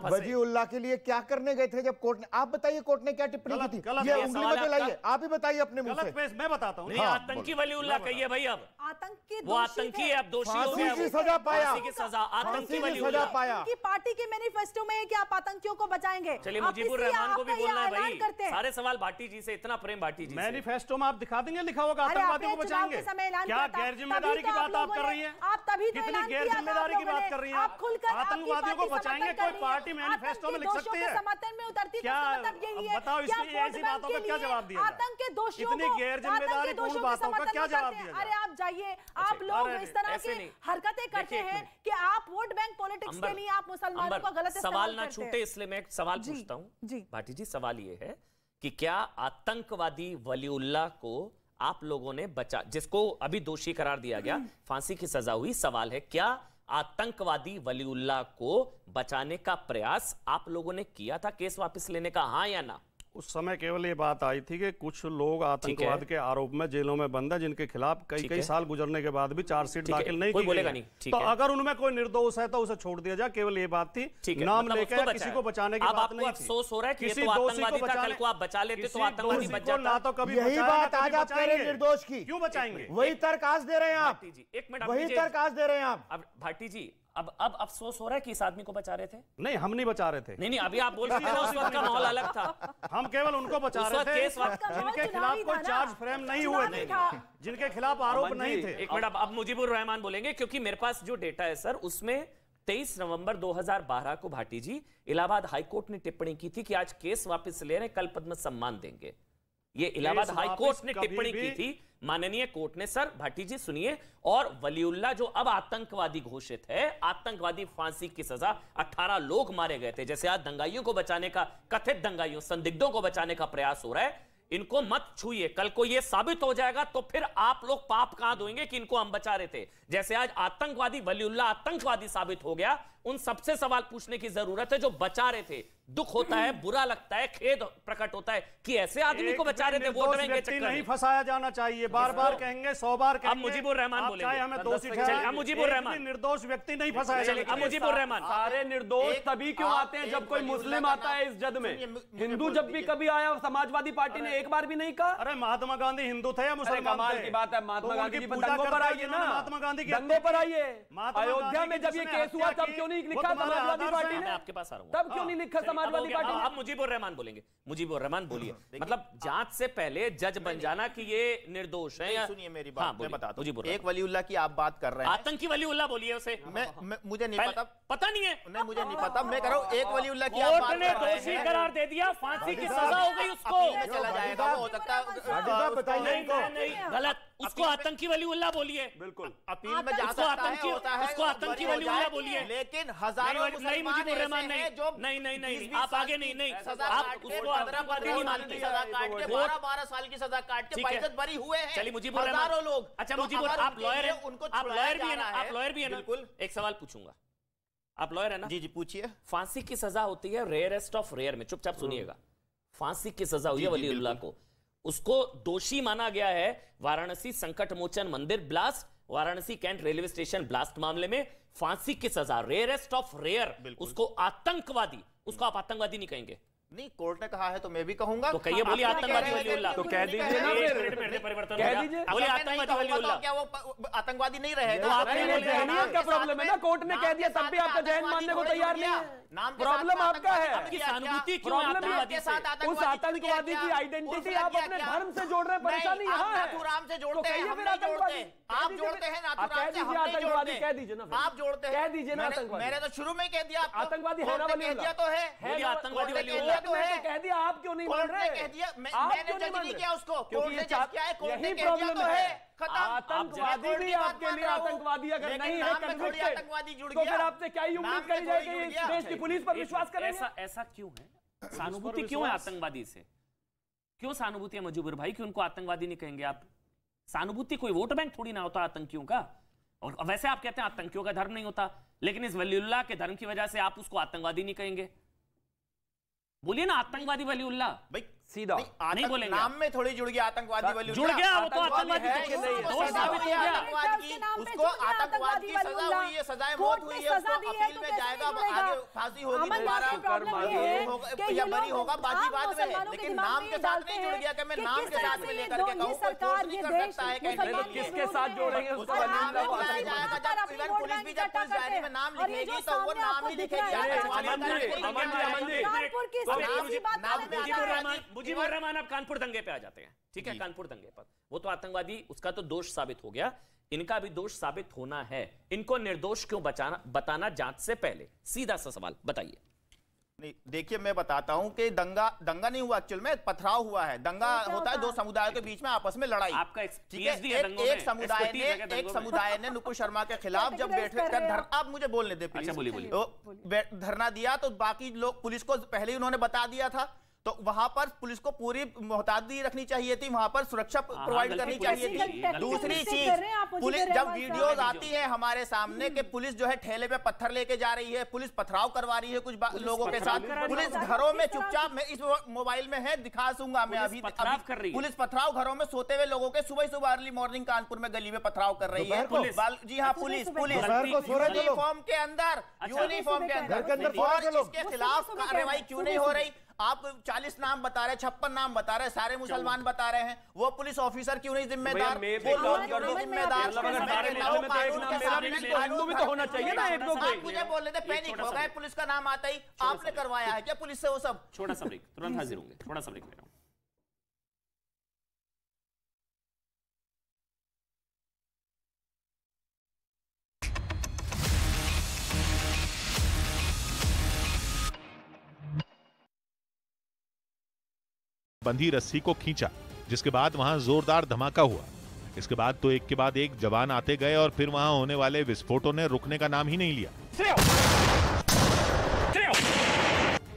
D: वजीउल्लाह के लिए क्या करने गए थे जब कोर्ट ने? आप बताइए कोर्ट ने क्या टिप्पणी की थी? ये उंगली मत लाइए, आप ही बताइए अपने मुंह से।
B: मैं बताता हूँ।
A: आतंकी वलीउल्लाह कहिए भाई, अब
E: आतंकी
A: वो आतंकी है, अब दोषी हो गया,
D: सजा पाया,
A: सजा, आतंकी वलीउल्लाह
D: पाया।
E: पार्टी के मैनिफेस्टो में है कि आप आतंकियों को बचाएंगे।
A: आगे मुजीबुर रहमान को भी बोलना है भाई। सारे सवाल भाटी जी से, इतना प्रेम भाटी जी से।
B: मैनिफेस्टो में आप दिखा देंगे लिखा होगा आतंकवादियों को बचाएंगे? क्या गैर जिम्मेदारी की बात आप कर रही हैं?
E: आप तभी
B: कितनी गैर जिम्मेदारी की बात कर रही हैं? आतंकवादियों को बचाएंगे कोई पार्टी मैनिफेस्टो में लिख सकती है?
E: समर्थन में उतरती
B: क्या
E: मतलब यही है?
B: बताओ, इसकी ऐसी बातों का क्या जवाब दिया?
E: आतंक के दोषियों
B: इतनी गैर जिम्मेदारी पूर्ण बातों का क्या जवाब दिया?
E: अरे आप जाइए, आप लोग इस तरह की हरकतें करते हैं कि आप वोट बैंक पॉलिटिक्स के लिए आप मुसलमानों को गलत
A: सवाल ना छूटे, इसलिए मैं एक सवाल पूछता हूं भाटी जी। सवाल ये है कि क्या आतंकवादी वलीउल्लाह को आप लोगों ने बचा, जिसको अभी दोषी करार दिया गया, फांसी की सजा हुई, सवाल है क्या आतंकवादी वलीउल्लाह को बचाने का प्रयास आप लोगों ने किया था, केस वापस लेने का, हां या ना?
B: उस समय केवल ये बात आई थी कि कुछ लोग आतंकवाद के आरोप में जेलों में बंद हैं, जिनके खिलाफ कई साल गुजरने के बाद भी चार्जशीट दाखिल नहीं की गई। तो अगर उनमें कोई निर्दोष है तो उसे छोड़ दिया जाए, केवल ये बात थी। नाम लेकर किसी को बचाने की बात नहीं थी।
A: अफसोस हो रहा है कि किसी दोषी को बचाने को आप बचा लेते तो आतंकवादी बच जाता।
B: ना तो कभी
D: यही बात आज आप कह रहे हैं निर्दोष की,
B: क्यों बचाएंगे?
D: वही तर्क आज दे रहे हैं आप,
A: एक मिनट,
D: वही तर्क आज दे रहे हैं आप।
A: अब भाटी जी, अब अफसोस हो रहा है कि इस आदमी को बचा रहे थे?
B: नहीं, हम नहीं बचा रहे थे।
A: नहीं, अभी आप बोल रहे थे उस वक्त का माहौल अलग था।
B: हम केवल उनको बचा रहे थे जिनके खिलाफ कोई चार्ज फ्रेम नहीं हुए थे, जिनके खिलाफ आरोप नहीं थे।
A: एक मिनट, अब मुजीबुर रहमान बोलेंगे, क्योंकि मेरे पास जो डेटा है सर, उसमें 23 नवंबर 2012 को भाटी जी इलाहाबाद हाईकोर्ट ने टिप्पणी की थी कि आज केस वापस ले रहे, कल पद्म सम्मान देंगे। ये इलाहाबाद हाईकोर्ट ने टिप्पणी की थी, माननीय कोर्ट ने। सर भाटी जी सुनिए, और वलीउल्लाह जो अब आतंकवादी घोषित है, आतंकवादी फांसी की सजा, 18 लोग मारे गए थे। जैसे आज दंगाइयों को बचाने का, कथित दंगाइयों, संदिग्धों को बचाने का प्रयास हो रहा है, इनको मत छूइए। कल को ये साबित हो जाएगा तो फिर आप लोग पाप कहां धोएंगे कि इनको हम बचा रहे थे। जैसे आज आतंकवादी वलीउल्लाह आतंकवादी साबित हो गया, उन सबसे सवाल पूछने की जरूरत है जो बचा रहे थे। दुख होता है, बुरा लगता है, खेद प्रकट होता है कि ऐसे आदमी को बचा रहे थे वोट बैंक के चक्कर में।
B: नहीं फंसाया जाना चाहिए, बार बार कहेंगे, 100 बार कहेंगे।
A: अब मुजीबुर रहमान बोलेंगे,
B: हमें दोषी
A: अब मुजीबुर रहमान,
B: निर्दोष व्यक्ति नहीं फंसाया जाएगा।
A: अब मुजीबुर रहमान,
C: सारे निर्दोष तभी क्यों आते हैं जब कोई मुस्लिम आता है इस जद में? हिंदू जब भी कभी आया, समाजवादी पार्टी ने एक बार भी नहीं कहा।
B: अरे महात्मा गांधी हिंदू थे या मुसलमान थे?
C: की बात है, महात्मा गांधी दंगों पर आइए ना,
B: महात्मा गांधी की
C: दंगों पर आइए। अयोध्या में जब ये केस हुआ तब क्यों नहीं लिखा समाजवादी पार्टी ने?
A: आपके पास आ रहा हूं,
C: तब क्यों नहीं लिखा समाजवादी पार्टी ने?
A: अब मुजीबुर रहमान बोलेंगे। मुजीबुर रहमान बोलिए, मतलब जांच से पहले जज बन जाना कि ये निर्दोष है या?
F: सुनिए मेरी बात, मैं बताता हूं।
A: एक
F: वलीउल्लाह की आप बात कर रहे हैं,
A: आतंकी वलीउल्लाह बोलिए उसे।
F: मुझे नहीं
A: पता नहीं है,
F: नहीं मुझे नहीं पता, मैं कह रहा हूं एक वलीउल्लाह की आप बात कर रहे हैं।
A: कोर्ट ने दोषी करार दे दिया, फांसी की सजा हो गई उसको,
F: चला जाएगा, हो सकता है।
A: नहीं, गलत, उसको आतंकी वलीउल्लाह बोलिए।
C: बिल्कुल,
F: अपील में जा सकता है, होता है,
A: उसको आतंकी वलीउल्लाह बोलिए।
F: लेकिन हजारों
A: नहीं, मुजीबुर रहमान नहीं, आप आगे नहीं, आप उसको आतंकवादी नहीं मानते।
F: 12 साल की सजा काट के बाइज्जत बरी हुए हैं।
A: चलिए मुजीबुर रहमान,
F: हजारों लोग।
A: अच्छा मुजीबुर, आप लॉयर हैं, आप लॉयर भी हैं ना? आप लॉयर भी हैं ना?
F: बिल्कुल।
A: एक सवाल पूछूंगा, आप लॉयर है ना?
F: जी पूछिए।
A: फांसी की सजा होती है रेयरेस्ट ऑफ रेयर में, चुपचाप सुनिएगा। फांसी की सजा हुई है वलीउल्लाह को, उसको दोषी माना गया है वाराणसी संकट मोचन मंदिर blast, Varanasi cantt railway station blast मामले में फांसी की सजा, रेयरेस्ट ऑफ रेयर। उसको आतंकवादी, उसको आप आतंकवादी नहीं कहेंगे?
F: नहीं, कोर्ट ने कहा है तो मैं भी कहूंगा।
A: तो कहिए, बोलिए आतंकवादी वलीउल्लाह।
C: तो कह दीजिए ना,
A: परिवर्तन
C: कह दीजिए,
A: बोलिए आतंकवादी वलीउल्लाह।
F: क्या वो आतंकवादी नहीं रहेगा?
A: तो आपने
C: जहनियत का प्रॉब्लम है ना, कोर्ट ने कह दिया तब भी आपका जहन मानने को तैयार नहीं है। प्रॉब्लम आपका है,
A: आपकी सहानुभूति क्यों है
C: प्रॉब्लम
A: आतंकवादी से?
C: उस आतंकवादी की आइडेंटिटी आप अपने धर्म से जोड़ रहे हैं, परेशानी यहाँ है।
F: नाथूराम से जोड़ते हैं,
C: कहिए
F: हम
C: फिर
F: नहीं
C: आतंकवादी।
F: जोड़ते। आप जोड़ते हैं नाथूराम से, हम नहीं
C: आतंकवादी
F: जोड़ते।
C: कह दीजिए ना,
F: आप जोड़ते हैं,
C: कह दीजिए ना आतंकवादी।
F: मैंने तो शुरू में कह दिया आपको।
C: आतंकवादी है ना
F: कह दिया तो है,
A: आतंकवादी
F: वलीउल्लाह तो है,
C: कह दिया। आप क्यों नहीं मान
F: कोर्ट
C: रहे?
F: ने कह दिया, मैंने
C: क्यों
F: जज नहीं किया उसको,
C: क्योंकि
F: कोर्ट ने जज किया है, कोर्ट ने
C: यही
F: कह दिया
C: प्रॉब्लम
F: तो
C: है।
F: है, खत्म।
C: आतंकवादी भी आपके लिए आतंकवादी अगर नहीं है
F: थोड़ी आतंकवादी जुड़
C: तो
F: गया,
C: फिर आपसे क्या ही उम्मीद करी जाएगी? इस देश की पुलिस पर विश्वास करेंगे?
A: ऐसा क्यों है? सहानुभूति क्यों है आतंकवादी से? क्यों सहानुभूति है मुजीबुर भाई कि उनको आतंकवादी नहीं कहेंगे आप? सहानुभूति कोई वोट बैंक थोड़ी ना होता आतंकियों का। और वैसे आप कहते हैं आतंकियों का धर्म नहीं होता, लेकिन इस वलीउल्लाह के धर्म की वजह से आप उसको आतंकवादी नहीं कहेंगे। बोलिए ना आतंकवादी वलीउल्लाह।
F: भाई
C: सीधा
A: नहीं बोलेंगे,
F: नाम में थोड़ी जुड़ गया आतंकवादी वाली,
A: जुड़ गया वो तो आतंकवादी
C: है कि नहीं?
A: दोष साबित हो गया।
F: उसको आतंकवाद की सजा हुई है, सजाए मौत हुई है, उसको अपील में जाएगा, आगे फांसी होगी दोबारा या बरी होगा, बाकी बात में, लेकिन नाम के साथ नहीं जुड़ गया कि मैं नाम के साथ में लेकर के कहूँ, कोई फोर्स नहीं कर सकता है कि
C: किसके साथ जोड़ेंगे उसको
F: जाएगा। जब इवन पुलिस भी जब पुलिस डायरी में नाम लिखेगी तो वो नाम ही लिखेगी।
A: मुजीबुर रहमान अब कानपुर दंगे पे आ जाते हैं, ठीक है, कानपुर दंगे पर वो तो आतंकवादी, उसका तो दोष साबित हो गया, इनका भी दोष साबित होना है। इनको निर्दोष क्यों बताना जांच से पहले? सीधा सा सवाल बताइए।
F: नहीं, देखिए मैं बताता हूं कि दंगा नहीं हुआ, एक्चुअल में पथराव हुआ है। दंगा होता है दो समुदायों के बीच में आपस में लड़ाई।
A: आपका
F: ठीक है, एक समुदाय ने नुपुर शर्मा के खिलाफ जब बैठ कर आप मुझे बोलने दे प्लीज।
A: अच्छा बोलिए।
F: धरना दिया तो बाकी लोग पुलिस को पहले ही उन्होंने बता दिया था, तो वहां पर पुलिस को पूरी मोहतादी रखनी चाहिए थी, वहां पर सुरक्षा प्रोवाइड करनी चाहिए थी। दूसरी चीज, पुलिस जब वीडियोस आती है हमारे सामने कि पुलिस जो है ठेले पे पत्थर लेके जा रही है, पुलिस पथराव करवा रही है कुछ लोगों के साथ, पुलिस घरों में चुपचाप, मैं इस मोबाइल में है दिखा दूंगा मैं अभी, पुलिस पथराव घरों में सोते हुए लोगों के सुबह अर्ली मॉर्निंग कानपुर में गली में पथराव कर रही है। जी हाँ, पुलिस यूनिफॉर्म के अंदर, और इसके खिलाफ कार्रवाई क्यों नहीं हो रही? आप 40 नाम बता रहे, 56 नाम बता रहे, सारे मुसलमान बता रहे हैं, वो पुलिस ऑफिसर क्यों नहीं जिम्मेदार? वो लोग क्यों नहीं जिम्मेदार?
C: भी तो होना चाहिए ना। एक लोग
F: मुझे बोल रहे थे पैनिक हो गए पुलिस का नाम आता ही, आपने करवाया है क्या पुलिस से वो सब?
A: छोटा सा ब्रेक, तुरंत हाजिर होंगे, थोड़ा सा ब्रेक ले रहा हूं।
G: बंधी रस्सी को खींचा, जिसके बाद वहां जोरदार धमाका हुआ। इसके बाद तो एक के बाद एक जवान आते गए और फिर वहां होने वाले विस्फोटों ने रुकने का नाम ही नहीं लिया।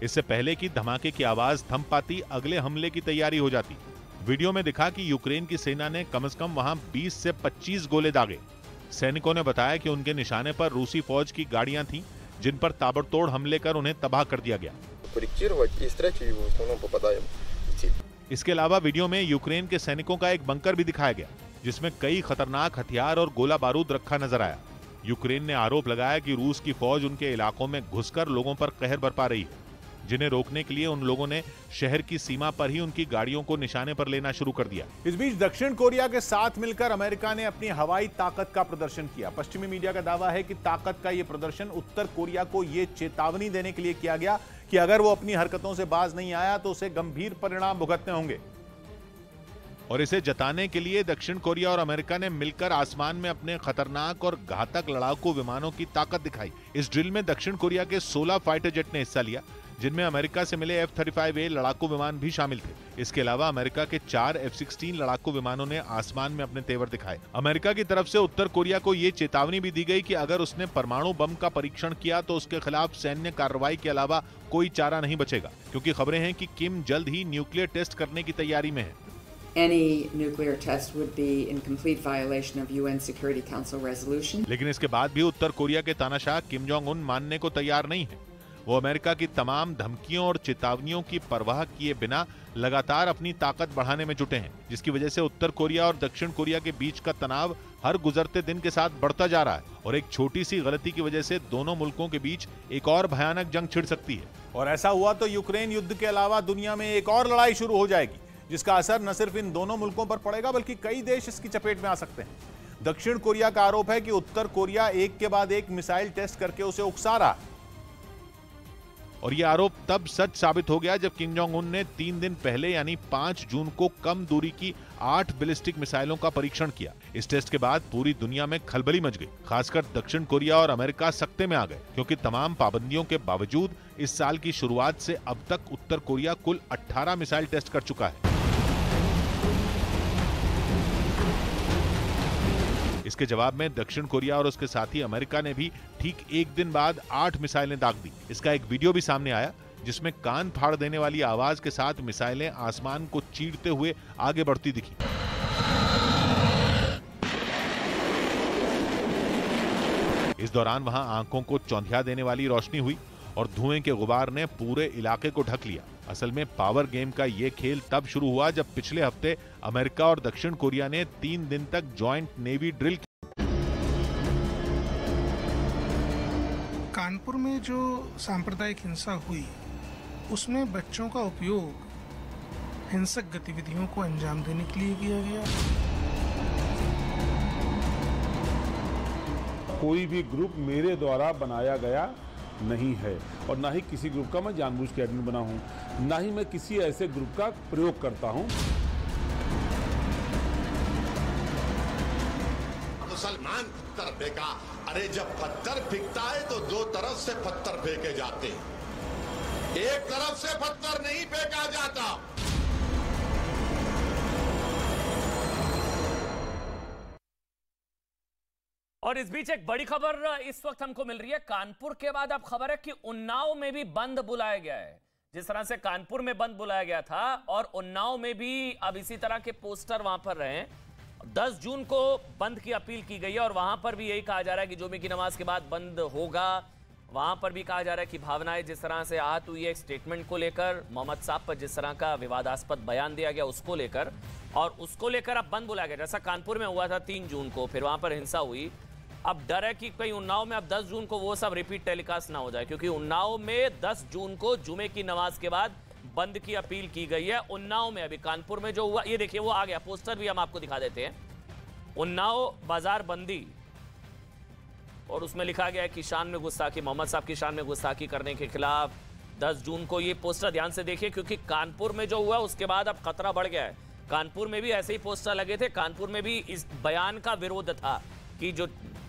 G: इससे पहले कि धमाके की आवाज थम पाती, अगले हमले की तैयारी हो जाती। वीडियो में दिखा कि यूक्रेन की सेना ने कम से कम वहां 20 से 25 गोले दागे। सैनिकों ने बताया कि उनके निशाने पर रूसी फौज की गाड़ियां थीं, जिन पर ताबड़तोड़ हमले कर उन्हें तबाह कर दिया गया। इसके अलावा वीडियो में यूक्रेन के सैनिकों का एक बंकर भी दिखाया गया, जिसमें कई खतरनाक हथियार और गोला बारूद रखा नजर आया। यूक्रेन ने आरोप लगाया कि रूस की फौज उनके इलाकों में घुसकर लोगों पर कहर बरपा रही है, जिन्हें रोकने के लिए उन लोगों ने शहर की सीमा पर ही उनकी गाड़ियों को निशाने पर लेना शुरू कर दिया।
H: इस बीच दक्षिण कोरिया के साथ मिलकर अमेरिका ने अपनी हवाई ताकत का प्रदर्शन किया। पश्चिमी मीडिया का दावा है कि ताकत का यह प्रदर्शन उत्तर कोरिया को यह चेतावनी देने के लिए किया गया कि अगर वो अपनी हरकतों से बाज नहीं आया तो उसे गंभीर परिणाम भुगतने होंगे।
G: और इसे जताने के लिए दक्षिण कोरिया और अमेरिका ने मिलकर आसमान में अपने खतरनाक और घातक लड़ाकू विमानों की ताकत दिखाई। इस ड्रिल में दक्षिण कोरिया के 16 फाइटर जेट ने हिस्सा लिया, जिनमें अमेरिका से मिले F-35A लड़ाकू विमान भी शामिल थे। इसके अलावा अमेरिका के 4 F-16 लड़ाकू विमानों ने आसमान में अपने तेवर दिखाए। अमेरिका की तरफ से उत्तर कोरिया को ये चेतावनी भी दी गई कि अगर उसने परमाणु बम का परीक्षण किया तो उसके खिलाफ सैन्य कार्रवाई के अलावा कोई चारा नहीं बचेगा, क्योंकि खबरें हैं कि किम जल्द ही न्यूक्लियर टेस्ट करने की तैयारी में है।
I: Any nuclear test would be in complete violation of UN Security Council resolution.
G: लेकिन इसके बाद भी उत्तर कोरिया के तानाशाह किम जोंग उन मानने को तैयार नहीं है। वो अमेरिका की तमाम धमकियों और चेतावनियों की परवाह किए बिना लगातार अपनी ताकत बढ़ाने में जुटे हैं, जिसकी वजह से उत्तर कोरिया और दक्षिण कोरिया के बीच का तनाव हर गुजरते दिन के साथ बढ़ता जा रहा है और एक छोटी सी गलती की वजह से दोनों मुल्कों के बीच एक और भयानक जंग छिड़ सकती है।
H: और ऐसा हुआ तो यूक्रेन युद्ध के अलावा दुनिया में एक और लड़ाई शुरू हो जाएगी, जिसका असर न सिर्फ इन दोनों मुल्कों पर पड़ेगा बल्कि कई देश इसकी चपेट में आ सकते हैं। दक्षिण कोरिया का आरोप है कि उत्तर कोरिया एक के बाद एक मिसाइल टेस्ट करके उसे उकसा रहा है।
G: और यह आरोप तब सच साबित हो गया जब किम जोंग उन ने 3 दिन पहले यानी 5 जून को कम दूरी की 8 बैलिस्टिक मिसाइलों का परीक्षण किया। इस टेस्ट के बाद पूरी दुनिया में खलबली मच गई। खासकर दक्षिण कोरिया और अमेरिका सकते में आ गए, क्योंकि तमाम पाबंदियों के बावजूद इस साल की शुरुआत से अब तक उत्तर कोरिया कुल 18 मिसाइल टेस्ट कर चुका है। इसके जवाब में दक्षिण कोरिया और उसके साथी अमेरिका ने भी ठीक एक दिन बाद 8 मिसाइलें दाग दी। इसका एक वीडियो भी सामने आया, जिसमें कान फाड़ देने वाली आवाज के साथ मिसाइलें आसमान को चीरते हुए आगे बढ़ती दिखी। इस दौरान वहां आंखों को चौंधिया देने वाली रोशनी हुई और धुएं के गुबार ने पूरे इलाके को ढक लिया। असल में पावर गेम का ये खेल तब शुरू हुआ जब पिछले हफ्ते अमेरिका और दक्षिण कोरिया ने 3 दिन तक जॉइंट नेवी ड्रिल।
J: कानपुर में जो सांप्रदायिक हिंसा हुई उसमें बच्चों का उपयोग हिंसक गतिविधियों को अंजाम देने के लिए किया गया।
K: कोई भी ग्रुप मेरे द्वारा बनाया गया नहीं है और ना ही किसी ग्रुप का मैं जानबूझ के एडमिन बना हूं, ना ही मैं किसी ऐसे ग्रुप का प्रयोग करता हूं।
L: मुसलमान पत्थर फेंका, अरे जब पत्थर फेंकता है तो 2 तरफ से पत्थर फेंके जाते हैं, एक तरफ से पत्थर नहीं फेंका जाता।
A: और इस बीच एक बड़ी खबर इस वक्त हमको मिल रही है। कानपुर के बाद अब खबर है कि उन्नाव में भी बंद बुलाया गया है। जिस तरह से कानपुर में बंद बुलाया गया था और उन्नाव में भी अब इसी तरह के पोस्टर वहां पर रहे। 10 जून को बंद की अपील की गई है और वहां पर भी यही कहा जा रहा है कि जुमे की नमाज के बाद बंद होगा। वहां पर भी कहा जा रहा है कि भावनाएं जिस तरह से आहत हुई है एक स्टेटमेंट को लेकर, मोहम्मद साहब पर जिस तरह का विवादास्पद बयान दिया गया उसको लेकर, और उसको लेकर अब बंद बुलाया गया। जैसा कानपुर में हुआ था 3 जून को, फिर वहां पर हिंसा हुई। अब डर है कि कहीं उन्नाव में अब 10 जून को वो सब रिपीट टेलीकास्ट ना हो जाए, क्योंकि उन्नाव में 10 जून को जुमे की नमाज के बाद बंद की अपील की गई है। उन्नाव में अभी कानपुर में जो हुआ, ये देखिए वो आ गया पोस्टर भी हम आपको दिखा देते हैं। उन्नाव बाजार बंदी, और उसमें लिखा गया है कि शान में गुस्ताखी, मोहम्मद साहब की शान में गुस्ताखी करने के खिलाफ 10 जून को। ये पोस्टर ध्यान से देखिए, क्योंकि कानपुर में जो हुआ उसके बाद अब खतरा बढ़ गया है। कानपुर में भी ऐसे ही पोस्टर लगे थे। कानपुर में भी इस बयान का विरोध था कि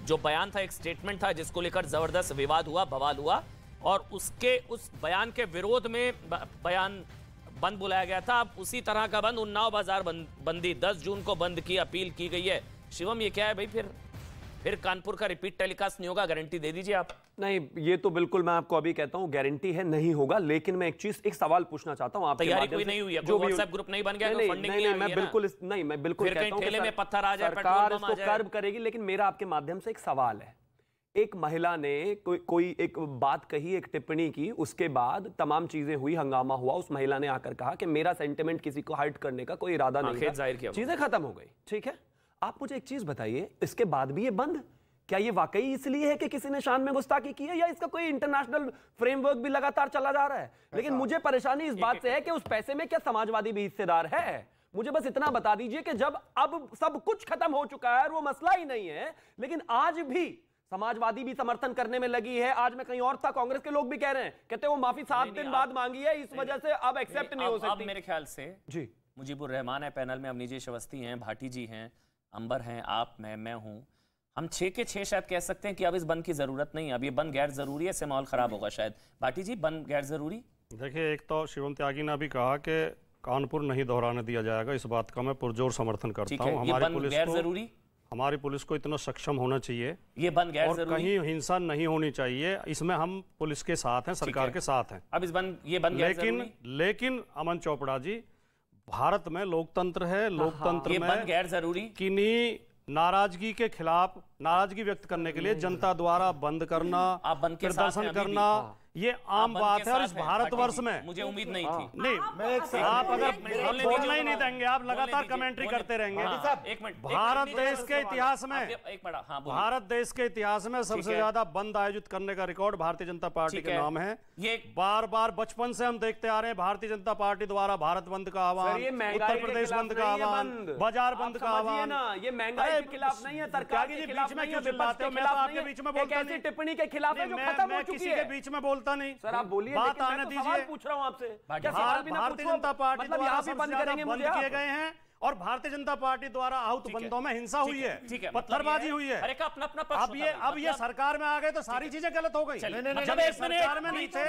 A: जो बयान था एक स्टेटमेंट था जिसको लेकर जबरदस्त विवाद हुआ, बवाल हुआ, और उस बयान के विरोध में बयान बंद बुलाया गया था। अब उसी तरह का बंद, उन्नाव बाजार बंदी 10 जून को बंद की अपील की गई है। शिवम, ये क्या है भाई? फिर कानपुर का रिपीट टेलीकास्ट नहीं होगा? गारंटी दे दीजिए आप।
C: नहीं, ये तो बिल्कुल मैं आपको अभी कहता हूं गारंटी है नहीं होगा, लेकिन मैं एक सवाल पूछना चाहता हूं आपके
A: तैयारी कोई नहीं हुई है, कोई व्हाट्सएप ग्रुप नहीं बन गया, कोई फंडिंग नहीं,
C: मैं बिल्कुल कहता हूं
A: ठेले में पत्थर आ जाए,
C: सरकार इसको कर्ब करेगी। लेकिन मेरा आपके माध्यम से एक सवाल है। एक महिला ने कोई एक बात कही, एक टिप्पणी की, उसके बाद तमाम चीजें हुई, हंगामा हुआ, उस महिला ने आकर कहा कि मेरा सेंटिमेंट किसी को हर्ट करने का कोई इरादा नहीं है, चीजें खत्म हो गई। ठीक है, आप मुझे एक चीज बताइए, इसके बाद भी ये बंद, क्या ये वाकई इसलिए है कि किसी ने शान में गुस्ताखी की है, या इसका कोई इंटरनेशनल फ्रेमवर्क भी लगातार चला जा रहा है? लेकिन मुझे परेशानी इस बात से है कि उस पैसे में क्या समाजवादी भी हिस्सेदार है? मुझे बस इतना बता दीजिए कि जब अब सब कुछ खत्म हो चुका है और वो मसला ही नहीं है, लेकिन आज भी समाजवादी भी समर्थन करने में लगी है। आज मैं कहीं और था, कांग्रेस के लोग भी कह रहे हैं, कहते वो माफी 7 दिन बाद मांगी है, इस वजह से अब एक्सेप्ट नहीं हो सकती।
A: अब मेरे ख्याल से
C: जी
A: मुजीबुर रहमान है पैनल में, अवनीजी श्रीवास्तव हैं, भाटी जी हैं, अंबर हैं, आप, मैं हूं। हम 6 के 6 शायद कह सकते हैं कि अब इस बंद की जरूरत नहीं है, अब ये बंद गैर जरूरी है, इससे माहौल खराब होगा शायद। भाटी जी, बंद गैर जरूरी?
B: देखिए, एक तो शिवम त्यागी ने भी कहा कि कानपुर नहीं दोहराने दिया जाएगा, इस बात का मैं पुरजोर समर्थन करता हूँ। हमारी पुलिस को इतना सक्षम होना चाहिए,
A: ये बंद गैर
B: और
A: जरूरी,
B: कहीं हिंसा नहीं होनी चाहिए, इसमें हम पुलिस के साथ हैं, सरकार के साथ हैं।
A: अब ये बंद गैर जरूरी?
B: लेकिन अमन चोपड़ा जी, भारत में लोकतंत्र है, लोकतंत्र में
A: बंद गैर जरूरी
B: किन्हीं नाराजगी के खिलाफ, नाराजगी व्यक्त करने के लिए जनता द्वारा बंद करना, प्रदर्शन करना, ये आम बात है। और इस भारतवर्ष में
A: मुझे उम्मीद नहीं थी।
B: नहीं, आप अगर बोलना ही नहीं देंगे, आप लगातार कमेंट्री करते रहेंगे। भारत देश के इतिहास में, भारत देश के इतिहास में सबसे ज्यादा बंद आयोजित करने का रिकॉर्ड भारतीय जनता पार्टी के नाम है। ये बार बार बचपन से हम देखते आ रहे हैं, भारतीय जनता पार्टी द्वारा भारत बंद का आह्वान, उत्तर प्रदेश बंद का आह्वान, बाजार बंद का आह्वान।
C: ये महंगाई के खिलाफ नहीं है, सरकार के खिलाफ नहीं है, विपक्ष के खिलाफ नहीं है,
B: बीच में बोलता
C: ऐसी टिप्पणी के खिलाफ है जो खत्म हो चुकी है।
B: बीच में बोलता नहीं
C: सर, आप बोलिए,
B: बात आने दीजिए।
C: पूछ रहा हूं आपसे,
B: भारतीय जनता पार्टी
C: मतलब यहाँ भी बंद करेंगे
B: बंद किए गए हैं, और भारतीय जनता पार्टी द्वारा आहूत बंदों में हिंसा हुई है, पत्थरबाजी हुई है। अब ये सरकार में आ गए तो सारी चीजें गलत हो गई। जब ये सरकार में नहीं थे,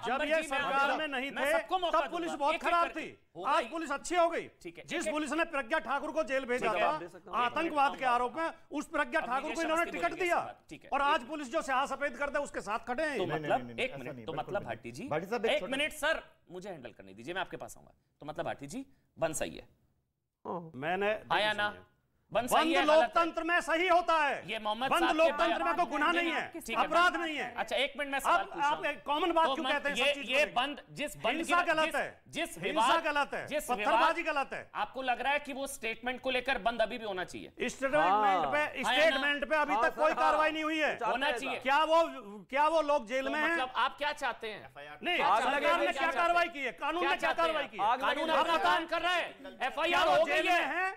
B: जब ये सरकार में नहीं थे, तब पुलिस बहुत खराब थी। आज पुलिस अच्छी हो गई। जिस पुलिस ने प्रज्ञा ठाकुर को जेल भेजा था आतंकवाद के आरोप में, उस प्रज्ञा ठाकुर को इन्होंने टिकट दिया, और आज पुलिस जो स्याह सफेद कर दे उसके साथ खड़े हैं।
A: एक मिनट, तो मतलब भाटी जी, एक मिनट सर, मुझे हैंडल करने दीजिए, मैं आपके पास आऊंगा। तो मतलब भाटी जी, बंद सही है,
B: मैंने
A: आया ना, बंद
B: लोकतंत्र में सही होता है।
A: ये मोहम्मद
B: बंद लोकतंत्र में कोई गुनाह नहीं है, अपराध नहीं है।
A: अच्छा एक मिनट में सवाल पूछ रहा हूं।
B: आप कॉमन बात क्यों कहते हैं?
A: ये बंद जिस बंद
B: हिंसा गलत है,
A: जिस
B: हिंसा गलत है,
A: जिस
B: पत्थरबाजी गलत है।
A: आपको लग रहा है कि वो स्टेटमेंट को लेकर बंद अभी भी होना चाहिए?
B: स्टेटमेंट पे अभी तक कोई कार्रवाई नहीं हुई है।
A: होना चाहिए।
B: क्या वो लोग जेल में हैं?
A: मतलब आप क्या चाहते हैं?
B: नहीं, सरकार ने क्या कार्रवाई की है? कानून ने क्या कार्रवाई की है?
A: कानून अपना काम कर रहा है। एफआईआर हो गई है,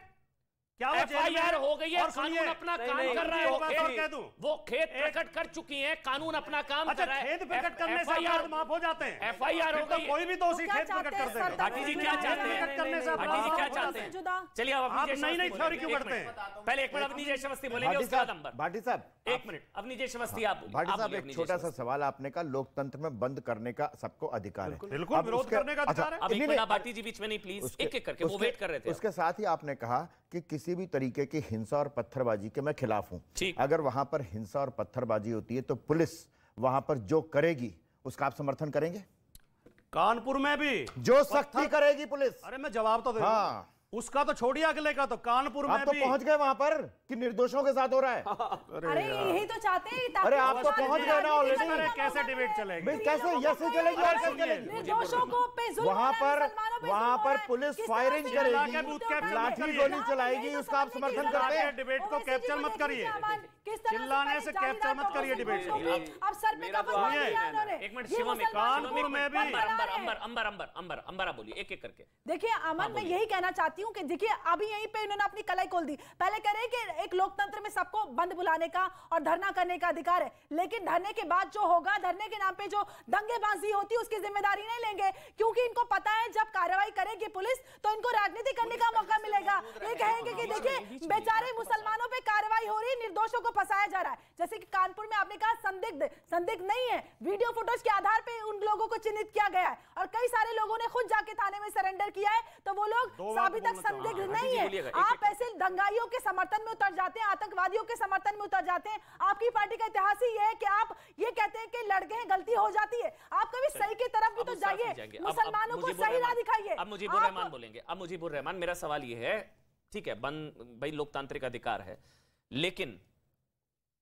B: क्या वो
A: एफआईआर हो गई है, कानून अपना काम कर रहा है। वो खेत प्रकट कर चुकी है, कानून अपना काम कर रहा है।
B: खेत प्रकट करने से अपराध माफ हो जाते हैं।
A: एफआईआर हो गई,
B: कोई भी दोषी खेत प्रकट कर देगा।
A: भाटी जी क्या चाहते हैं? भाटी जी क्या चाहते हैं? चलिए आप
B: नई थ्योरी क्यों करते हैं?
A: पहले एक मिनट अवनी जयश्री अवस्थी बोलेंगे, उसके बाद अंबर।
D: भाटी साहब
A: एक मिनट, अवनी जयश्री अवस्थी आप।
D: भाटी साहब एक छोटा सा सवाल आपने कहा लोकतंत्र में बंद करने का सबको अधिकार है।
B: बिल्कुल विरोध करने का अधिकार है।
A: अब एक मिनट भाटी जी बीच में नहीं प्लीज, एक एक करके वो वेट कर रहे थे।
D: उसके साथ ही आपने कहा कि किसी भी तरीके की हिंसा और पत्थरबाजी के मैं खिलाफ हूं। अगर वहां पर हिंसा और पत्थरबाजी होती है तो पुलिस वहां पर जो करेगी उसका आप समर्थन करेंगे?
B: कानपुर में भी
D: जो सख्ती करेगी पुलिस।
B: अरे मैं जवाब तो दे रहा हूं। उसका तो छोड़िए अगले का, तो कानपुर में
D: आप तो पहुंच गए वहां पर कि निर्दोषों के साथ हो रहा है।
E: अरे यही तो चाहते हैं।
D: अरे आप तो पहुंच गए ना ऑलरेडी।
B: कैसे डिबेट चलेगी?
D: कैसे ऐसे चलेगी?
E: निर्दोषों को पे जुल्म
D: वहां पर पुलिस फायरिंग करेगी, लाठी गोली चलाएगी, उसका आप समर्थन करते हैं?
B: डिबेट को कैप्चर मत करिए, चिल्लाने से कैप्चर मत करिए डिबेट को।
E: अब सर पे
A: एक मिनट शिवा में, कानपुर में भी अंबर बोलिए एक एक करके।
E: देखिए अमन, मैं यही कहना चाहती हूँ कि देखिए अभी यहीं पे इन्होंने अपनी कलाई खोल दी। पहले कह रहे कि एक लोकतंत्र में सबको बंद बुलाने का और धरना करने का अधिकार है, लेकिन धरने के बाद जो होगा, धरने के नाम पे जो दंगेबाजी होती है उसकी जिम्मेदारी नहीं लेंगे, क्योंकि इनको पता है जब कार्रवाई करेगी पुलिस तो इनको राजनीति करने का मौका मिलेगा। ये कहेंगे कि देखिए बेचारे मुसलमानों पे कार्रवाई हो रही है, निर्दोषों को फंसाया जा रहा है। जैसे कि कानपुर में आपने कहा संदिग्ध नहीं है, वीडियो फुटेज के आधार पे उन लोगों को चिन्हित किया गया है और कई सारे लोगों ने खुद जाके थाने में सरेंडर किया है, तो वो लोग अभी तक संदिग्ध नहीं है। आप ऐसे दंगाइयों के समर्थन में उतर जाते हैं, आतंकवादियों के समर्थन में उतर जाते हैं। आपकी पार्टी का इतिहास ही है कि आप ये कहते हैं कि लड़के हैं, गलती हो जाती है। आप कभी सही की तरफ भी तो जाइए, मुसलमानों को सही राह दिखाइए।
A: अब मुजीबुर रहमान बोलेंगे। अब मुजीबुर रहमान, मेरा सवाल ये है, ठीक है बंद भाई लोकतांत्रिक अधिकार है, लेकिन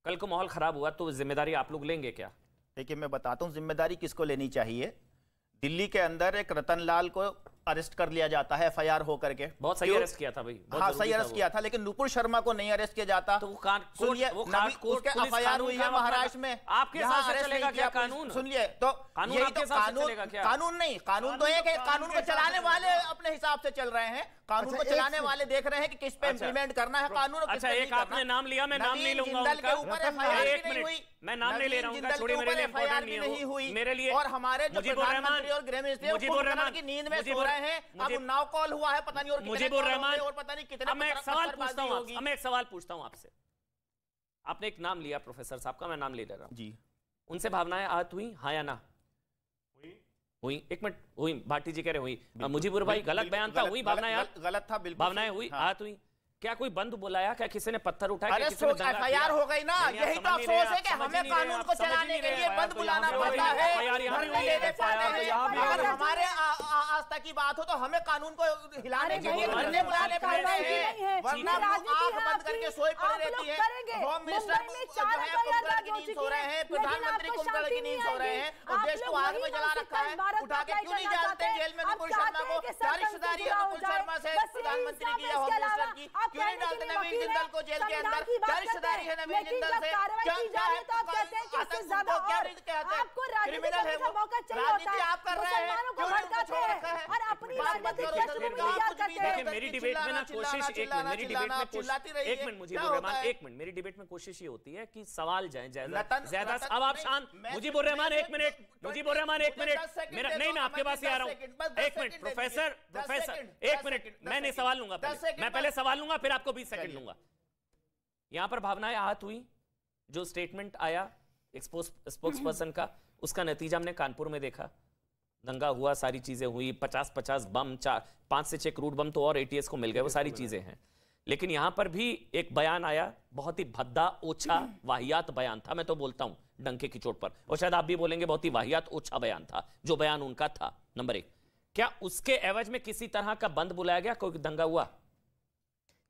A: कल को माहौल खराब हुआ तो जिम्मेदारी आप लोग लेंगे क्या?
F: देखिए मैं बताता हूं जिम्मेदारी किसको लेनी चाहिए। दिल्ली के अंदर एक रतनलाल को अरेस्ट कर लिया जाता है एफआईआर हो करके।
A: बहुत सही अरेस्ट किया था भाई,
F: हाँ सही अरेस्ट किया था, लेकिन नुपुर शर्मा को नहीं अरेस्ट किया जाता।
A: तो
F: सुनिए, उसके एफआईआर हुई है महाराष्ट्र में,
A: आपके साथ चलेगा क्या कानून?
F: सुनिए तो यही तो कानून नहीं, कानून तो एक है, कानून को चलाने वाले अपने हिसाब से चल रहे हैं, कानून को चलाने वाले देख रहे हैं कि किस पे इम्प्लीमेंट करना है कानून।
A: अच्छा एक आपने नाम लिया, मैं नाम नहीं लूंगा उनका, मैं नाम नहीं ले रहा हूँ, छोड़िए मेरे लिए इम्पोर्टेंट नहीं हुई मेरे लिए।
F: और हमारे जो प्रधानमंत्री और गृह मंत्री की नींद में सो रहे हैं, अब नाव कॉल हुआ है पता नहीं और
A: मुजीबुर रहमान
F: और पता नहीं कितने।
A: मैं एक सवाल पूछता हूं आपसे। आपने एक नाम लिया प्रोफेसर साहब का, मैं नाम ले रहा हूं
F: जी।
A: उनसे भावनाएं आहत हुई, हाँ या ना? हुई। एक मिनट, हुई। भाटी जी कह रहे हुई। मुजीबुर भाई गलत बयान था, हुई भावनाएं
F: गलत था बिल्कुल,
A: भावनाएं हुई आहत हुई। क्या कोई बंद बुलाया? क्या किसी ने पत्थर उठाया?
F: एफआईआर हो गई ना, यही तो अफसोस है कि हमें कानून को चलाने के लिए बंद बुलाना पड़ता है। अगर हमारे आस्था की बात हो तो हमें कानून को हिलाने के लिए धरने बुलाने पड़ते हैं, वरना आंख बंद करके सोए पड़े रहती है। होम मिनिस्टर जो है कुंभकर्ण की नींद सो रहे हैं, प्रधानमंत्री कुंभकर्ण की नींद सो रहे हैं और देश को आग में जला रखा है। उठा के क्यों नहीं डालते जेल में नुपुर शर्मा को? क्या रिश्तेदारी है नुपुर शर्मा से प्रधानमंत्री की या होम मिनिस्टर की? क्यों नहीं डालते नवीन जिंदल को जेल के अंदर? क्या रिश्तेदारी है नवीन जिंदल से? क्या है तो आप कहते हैं कि इससे ज्यादा क्या कहते हैं क्रिमिनल है वो? राजनीति आप कर रहे हैं, क्यों उनको छोड़ रखा है?
E: और अपनी राजनीतिक पृष्ठभूमि याद करते हैं।
A: देखिए मेरी डिबेट में ना कोशिश, एक मिनट मेरी डिबेट में कोशिश, एक मिनट मुजीबुर रहमान, एक मिनट मेरी डिबेट में कोशिश ये होती है कि सवाल जाए ज्यादा। अब आप शांत, मुजीबुर रहमान एक मिनट, मुजीबुर रहमान एक मिनट, मेरा नहीं, मैं आपके पास ही आ रहा हूं। एक मिनट प्रोफेसर एक मिनट, मैं नहीं सवाल लूंगा, मैं पहले सवाल लूंगा फिर आपको 20 सेकंड दूंगा। यहां पर भावनाएं आहत हुई, जो स्टेटमेंट आया स्पोक्स पर्सन का, उसका नतीजा हमने कानपुर में देखा। दंगा हुआ, सारी चीजें हुई, 50-50 बम, 5 से 6 क्रूड बम तो और एटीएस को मिल गए, वो सारी चीजें हैं। लेकिन यहां पर भी एक बयान आया, बहुत ही भद्दा, ओछा, वाहियात बयान था। मैं तो बोलता हूं डंके की चोट पर, और शायद आप भी बोलेंगे बहुत ही वाहियात, ओछा बयान था जो बयान उनका था। नंबर 1, क्या उसके एवज में किसी तरह का बंद बुलाया गया? कोई दंगा हुआ?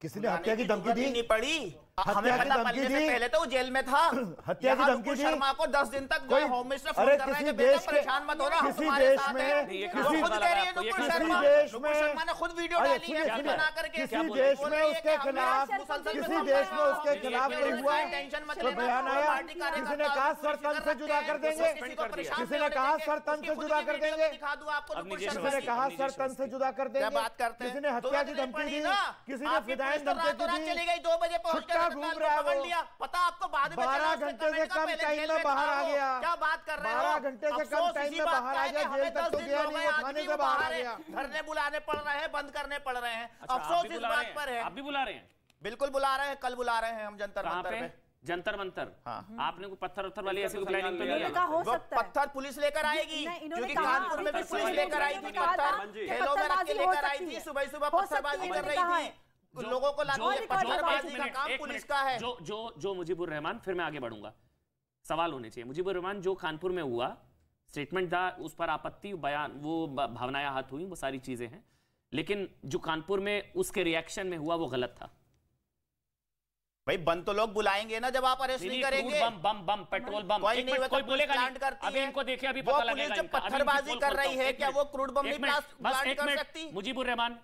D: किसी ने हत्या की धमकी दी?
F: नहीं पड़ी, हमें
D: हत्या की
F: पता
D: धमकी
F: पड़ने से
D: दी?
F: पहले तो वो जेल में था।
D: हत्या की धमकी दी?
F: शर्मा को 10 दिन तक जो होम मिनिस्टर फोन
D: अरे
F: कर रहे
D: किसी
F: हैं,
D: देश के
F: परेशान मत होना, हम
D: किसी
F: तुम्हारे
D: देश
F: साथ
D: में
F: हैं।
D: किसी
F: खुद कह रही है नुपुर शर्मा,
D: देश
F: नुपुर
D: में
F: शर्मा ने खुद वीडियो डाली है बना करके,
D: किसी देश में उसके खिलाफ किसी देश में उसके खिलाफ कोई हुआ तो बयान आया, किसी ने कहा सर तन से जुदा कर देंगे, किसी ने कहा सर तन से जुदा कर देंगे, किसी ने कहा सर तन से जुदा कर देंगे,
F: बात करते हैं,
D: किसी ने हत्या की धमकी दी, किसी ने फिदायन धमकी दी,
F: चली गई 2 बजे पहुंच
D: छुट्टा घूम रहा है
F: पकड़
D: वो।
F: लिया, पता आपको बाद में
D: 12 घंटे से कम टाइम में बाहर आ गया।
F: क्या बात कर रहे हो?
D: 12 घंटे से कम टाइम में बाहर आ गया, जेल तक तो गया नहीं, वो थाने से बाहर आ गया।
F: धरने बुलाने पड़ रहे हैं, बंद करने पड़ रहे हैं। अफसोस इस बात पर है।
A: आप भी बुला रहे हैं?
F: बिल्कुल बुला रहे हैं, कल बुला रहे हैं हम जंतर मंतर पे।
A: जंतर मंतर।
F: हाँ।
A: आपने कोई पत्थर उत्थर वाली ऐसी प्लानिंग तो नहीं है?
F: पत्थर पुलिस लेकर आएगी, क्योंकि कानपुर में भी पुलिस लेकर आई थी पत्थर, ठेलों में रख के लेकर आई थी, सुबह सुबह पत्थरबाजी कर रही थी, लोगों को पत्थरबाजी का काम पुलिस का है।
A: जो मुजीबुर रहमान, फिर मैं आगे बढ़ूंगा, सवाल होने चाहिए। मुजीबुर रहमान जो कानपुर में हुआ, स्टेटमेंट था, उस पर आपत्ति, बयान, वो भावनाएं हाथ हुई, वो सारी चीजें हैं, लेकिन जो कानपुर में उसके रिएक्शन में हुआ वो गलत था।
F: भाई बंद तो लोग बुलाएंगे ना जब आप अरेस्ट नहीं करेंगे।
A: बम पेट्रोल बम
F: कोई
A: बोलेगा नहीं। अभी इनको देखिए, अभी पता लगेगा।
F: जो पत्थरबाजी कर रही है, क्या वो क्रूड बम नहीं प्लांट कर सकती?
A: मुजीबुर रहमान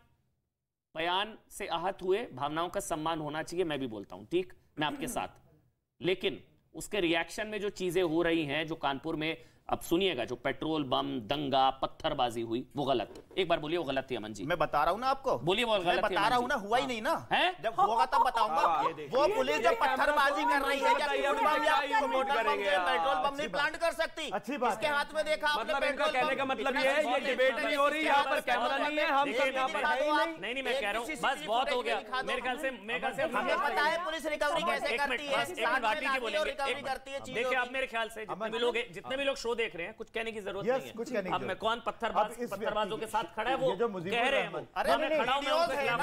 A: बयान से आहत हुए, भावनाओं का सम्मान होना चाहिए, मैं भी बोलता हूं, ठीक, मैं आपके साथ, लेकिन उसके रिएक्शन में जो चीजें हो रही हैं, जो कानपुर में, अब सुनिएगा, जो पेट्रोल बम, दंगा, पत्थरबाजी हुई, वो गलत। एक बार बोलिए वो गलत थी अमन जी।
F: मैं बता रहा हूँ ना आपको,
A: बोलिए वो गलत।
F: बता रहा हूँ ना, हुआ ही नहीं ना, जब होगा तब बताऊंगा। वो पुलिस जब पत्थरबाजी कर रही है, पेट्रोल बम नहीं प्लांट कर सकती?
D: अच्छी बात।
F: इसके हाथ में देखा
C: मतलब इनका कहने का मतलब ये है, ये डिबेट नहीं हो रही, यहाँ पर कैमरा नहीं है, हम सब यहाँ पर है ही
A: नहीं। मैं कह रहा हूँ बस बहुत हो गया, मेरे ख्याल से
F: हमें पता है पुलिस रिकवरी कैसे करती है, रिकवरी करती है।
A: देखिए आप मेरे ख्याल से जितने भी लोग शो देख रहे हैं, कुछ कहने की जरूरत नहीं है। अब मैं कौन पत्थरबाजों के साथ खड़ा है वो कह रहे हैं, मैं खड़ा हूं, मैं उनके खिलाफ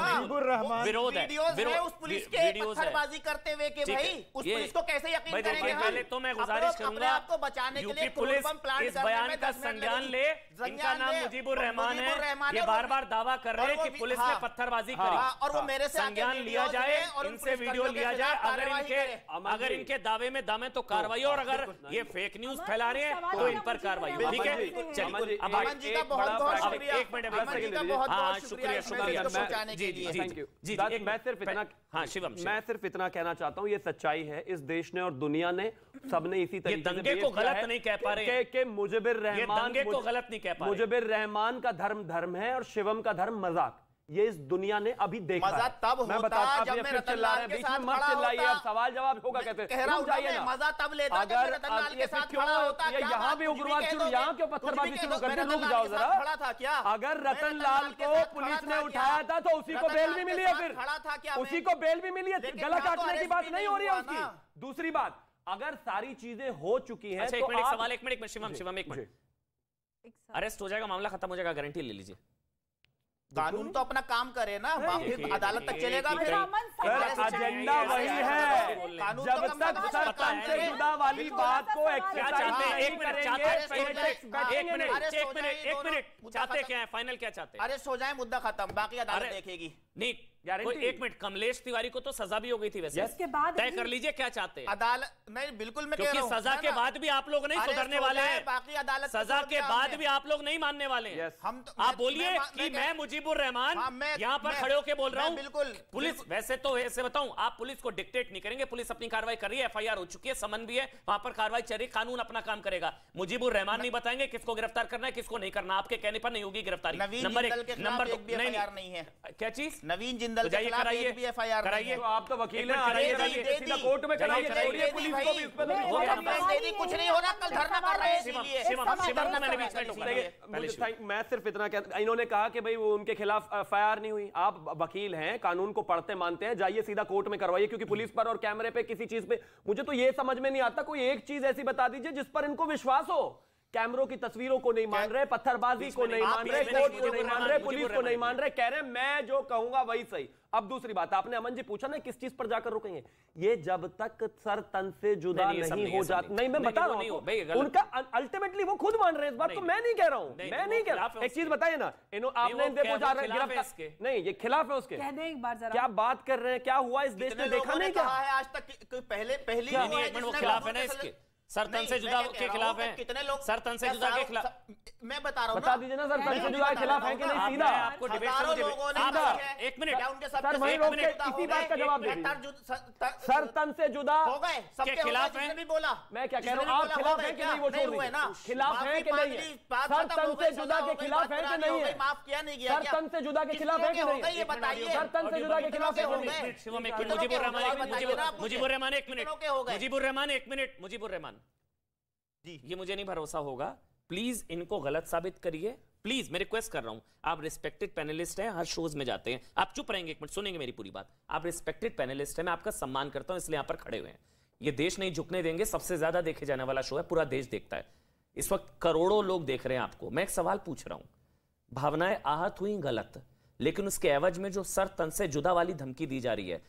A: विरोध है,
F: उस पुलिस के पत्थरबाजी करते हुए कि भाई उस पुलिस को कैसे यकीन करेंगे?
A: पहले तो मैं गुजारिश करूंगा
F: आपको बचाने के लिए
A: पुलिस इस बयान का संज्ञान ले। इनका नाम मुजीबुर रहमान है, ये बार-बार दावा कर रहे हैं कि पुलिस ने पत्थरबाजी करी,
F: और वो मेरे से
A: संज्ञान लिया जाए, इनसे वीडियो लिया जाए। अगर इनके दावे में दम है तो कार्रवाई, और अगर ये फेक न्यूज फैला रहे हैं तो इन पर कार्रवाई। ठीक है, चलिए अब
F: अमन जी का बहुत-बहुत शुक्रिया।
A: एक मिनट,
F: अमन जी का बहुत-बहुत
A: शुक्रिया।
C: जी, मैं सिर्फ इतना,
A: हाँ शिवम,
C: मैं सिर्फ इतना कहना चाहता हूँ, ये सच्चाई है, इस देश ने और दुनिया ने, सबने इसी तरीके से
A: दंगे को गलत नहीं कह पा रहे
C: कि मुजीबुर रहमान,
A: दंगे को गलत नहीं कह पा रहे।
C: मुजीबुर रहमान का धर्म है और शिवम का धर्म मजाक, ये इस दुनिया ने अभी देखा।
F: मजा तब होता जब मैं रतनलाल के साथ खड़ा होता।
C: अब सवाल जवाब होगा कहते हैं,
F: कह रहा हूं मजा तब लेता जब मैं रतनलाल के साथ खड़ा होता।
C: यहाँ भी उग्रवाद शुरू, यहाँ क्यों पत्थरबाजी शुरू कर दी? रुक जाओ जरा।
F: खड़ा था क्या?
C: अगर रतनलाल को पुलिस ने उठाया था तो उसी को बेल भी मिली है, फिर
F: खड़ा था क्या?
C: उसी को बेल भी मिली है, गला काटने की बात नहीं हो रही है उसकी। दूसरी बात, अगर सारी चीजें हो चुकी है तो
A: सवाल, एक मिनट शिवम, एक मिनट, अरेस्ट हो जाएगा, मामला खत्म हो जाएगा, गारंटी ले लीजिए।
F: कानून तो अपना काम करे ना, अदालत तक चलेगा।
C: एजेंडा वही है, जब तक सर तन से जुदा वाली बात को
A: चाहते क्या है, फाइनल क्या चाहते हैं?
F: अरेस्ट हो जाए, मुद्दा खत्म, बाकी अदालत देखेगी।
A: नहीं, एक मिनट, कमलेश तिवारी को तो सजा भी हो गई थी वैसे,
E: इसके बाद
A: तय कर लीजिए क्या चाहते हैं।
F: अदालत नहीं, बिल्कुल मैं कह रहा हूं,
A: सजा के बाद भी आप लोग नहीं सुधरने वाले हैं,
F: बाकी अदालत
A: सजा के बाद भी आप लोग नहीं मानने वाले हैं।
F: हम
A: आप बोलिए कि मैं मुजीबुर रहमान यहाँ पर खड़े होकर बोल रहा हूँ,
F: बिल्कुल
A: पुलिस, वैसे तो ऐसे बताऊं, आप पुलिस को डिक्टेट नहीं करेंगे, पुलिस अपनी कार्रवाई कर रही है, FIR हो चुकी है, समन भी है, वहां पर कार्रवाई चल रही, कानून अपना काम करेगा। मुजीबुर रहमान नहीं बताएंगे किसको गिरफ्तार करना है, किसको नहीं करना, आपके कहने पर नहीं होगी गिरफ्तारी।
F: नंबर 1, नंबर 2 नहीं है।
A: क्या चीज?
F: नवीन जिंदल के खिलाफ एक भी FIR
A: कराइए।
C: तो आप तो वकील हैं, सीधा कोर्ट में कराइए, छोड़िए पुलिस को भी, उसमें
F: कुछ नहीं हो रहा, कल धरना कर रहे हैं इसीलिए।
C: मैं सिर्फ इतना कहता, इन्होंने कहा कि भाई वो उनके खिलाफ FIR नहीं हुई। आप वकील हैं, कानून को पढ़ते मानते हैं, जाइए सीधा कोर्ट में करवाइए, क्योंकि पुलिस पर और कैमरे पे किसी चीज पे, मुझे तो ये समझ में नहीं आता, कोई एक चीज ऐसी बता दीजिए जिस पर इनको विश्वास हो कैमरों की तस्वीरों को नहीं मान रहे, पत्थरबाजी को नहीं मान रहे, कोर्ट को नहीं मान रहे, पुलिस को नहीं मान रहे, कह रहे मैं जो कहूंगा वही सही। अब दूसरी बात, आपने अमन जी पूछा ना किस चीज पर जाकर रुकेंगे, ये जब तक सर तन से जुदा नहीं हो जाता, नहीं मैं बता रहा हूं, उनका अल्टीमेटली वो खुद मान रहे हैं इस बात को, मैं नहीं कह रहा हूं, मैं नहीं कह रहा। एक चीज बताइए ना, आपने इन देखो जा रहे हैं नहीं, ये खिलाफ है उसके, क्या बात कर रहे हैं, क्या हुआ इस देश में देखा नहीं क्या
F: है आज तक, पहली
A: वो खिलाफ है ना इसके, सर तन से जुदा के खिलाफ है,
F: कितने लोग
A: सर तन से जुदा के खिलाफ,
F: मैं बता रहा हूं,
C: बता दीजिए ना सर तन से जुदा के खिलाफ है कि नहीं, सीधा
A: आपको डिबेट से
F: एक मिनट
C: सर वही लोग इसी बात का जवाब दीजिए, सर तन से जुदा
F: हो गए सबके
A: खिलाफ है,
F: भी बोला,
C: मैं क्या कह रहा हूं, आप खिलाफ है कि नहीं, वो छोड़ दीजिए, खिलाफ है कि नहीं, सर तन से जुदा के खिलाफ है कि नहीं है,
F: माफ किया नहीं गया,
C: सर तन से जुदा के खिलाफ है कि नहीं,
F: ये बताइए,
C: सर तन से जुदा के खिलाफ है कि
A: नहीं। मुजीबुर रहमान एक मिनट, मुजीबुर रहमान एक मिनट, मुजीबुर रहमान ये मुझे नहीं भरोसा होगा, प्लीज इनको गलत साबित करिए, प्लीज मैं रिक्वेस्ट कर रहा हूं, आप रिस्पेक्टेड पैनलिस्ट हैं, हर शोज में जाते हैं, आप चुप रहेंगे एक मिनट, सुनेंगे मेरी पूरी बात, आप रिस्पेक्टेड पैनलिस्ट हैं, मैं आपका सम्मान करता हूं इसलिए यहां पर खड़े हुए हैं, ये देश नहीं झुकने देंगे, सबसे ज्यादा देखे जाने वाला शो है, पूरा देश देखता है, इस वक्त करोड़ों लोग देख रहे हैं आपको, मैं एक सवाल पूछ रहा हूं, भावनाएं आहत हुई गलत, लेकिन उसके एवज में जो सर तन से जुदा वाली धमकी दी जा रही है,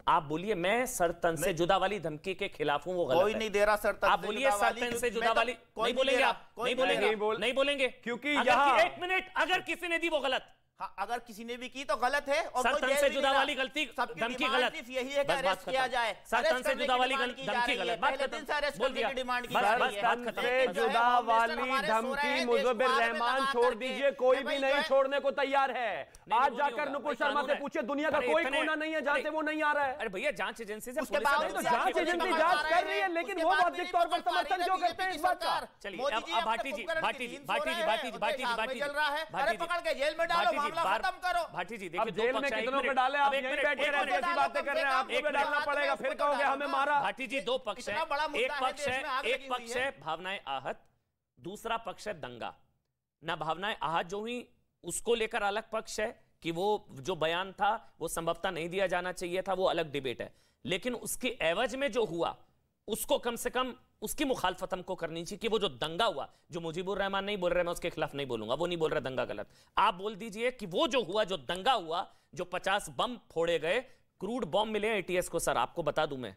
A: आप बोलिए मैं सर तन से जुदा वाली धमकी के खिलाफ हूं, वो गलत
F: कोई नहीं दे रहा सर तन,
A: आप बोलिए सर तन से जुदा वाली, नहीं बोलेंगे आप, नहीं बोलेंगे, नहीं बोलेंगे,
C: क्योंकि
A: यहाँ एक मिनट, अगर किसी ने दी वो गलत,
F: हाँ, अगर किसी ने भी की तो गलत है, और
A: सर तन से जुदा वाली गलती धमकी गलत,
F: यही है कि अरेस्ट किया जाए,
A: सर तन से जुदा वाली धमकी गलत,
F: पहले दिन से अरेस्ट करने की डिमांड की जा रही है,
C: सर तन से जुदा वाली धमकी मुजीबुर रहमान छोड़ दीजिए, कोई भी नहीं छोड़ने को तैयार है, आज जाकर नुपुर शर्मा से पूछे, दुनिया का कोई कोना नहीं है जहां से वो नहीं आ रहा है,
A: अरे भैया जांच एजेंसी से,
C: उसके बावजूद तो जांच एजेंसी जांच कर रही है, लेकिन वो बौद्धिक तौर पर समर्थन क्यों करते हैं इस बात का?
A: चलिए अब भाटी जी
F: पकड़ के जेल में डालो, मामला खत्म करो।
A: भाटी जी
C: देखिए, जेल में कितनों को डाले, आप यहीं बैठ के ऐसी बातें कर रहे हैं, आपको भी डालना पड़ेगा, फिर कहोगे हमें मारा।
A: भाटी जी दो पक्ष है, एक पक्ष है भावनाएं आहत, दूसरा पक्ष है दंगा, ना भावनाएं आहत जो हुई उसको लेकर अलग पक्ष है कि वो जो बयान था वो संभवतः नहीं दिया जाना चाहिए था, वो अलग डिबेट है, लेकिन उसके एवज में जो हुआ उसको कम से कम उसकी मुखालफत हमको करनी चाहिए कि वो जो दंगा हुआ, जो मुजीबुर रहमान नहीं बोल रहे, मैं उसके खिलाफ नहीं बोलूंगा, वो नहीं बोल रहे दंगा गलत, आप बोल दीजिए कि वो जो हुआ, जो दंगा हुआ, जो 50 बम फोड़े गए, क्रूड बॉम्ब मिले एटीएस को, सर आपको बता दूं मैं,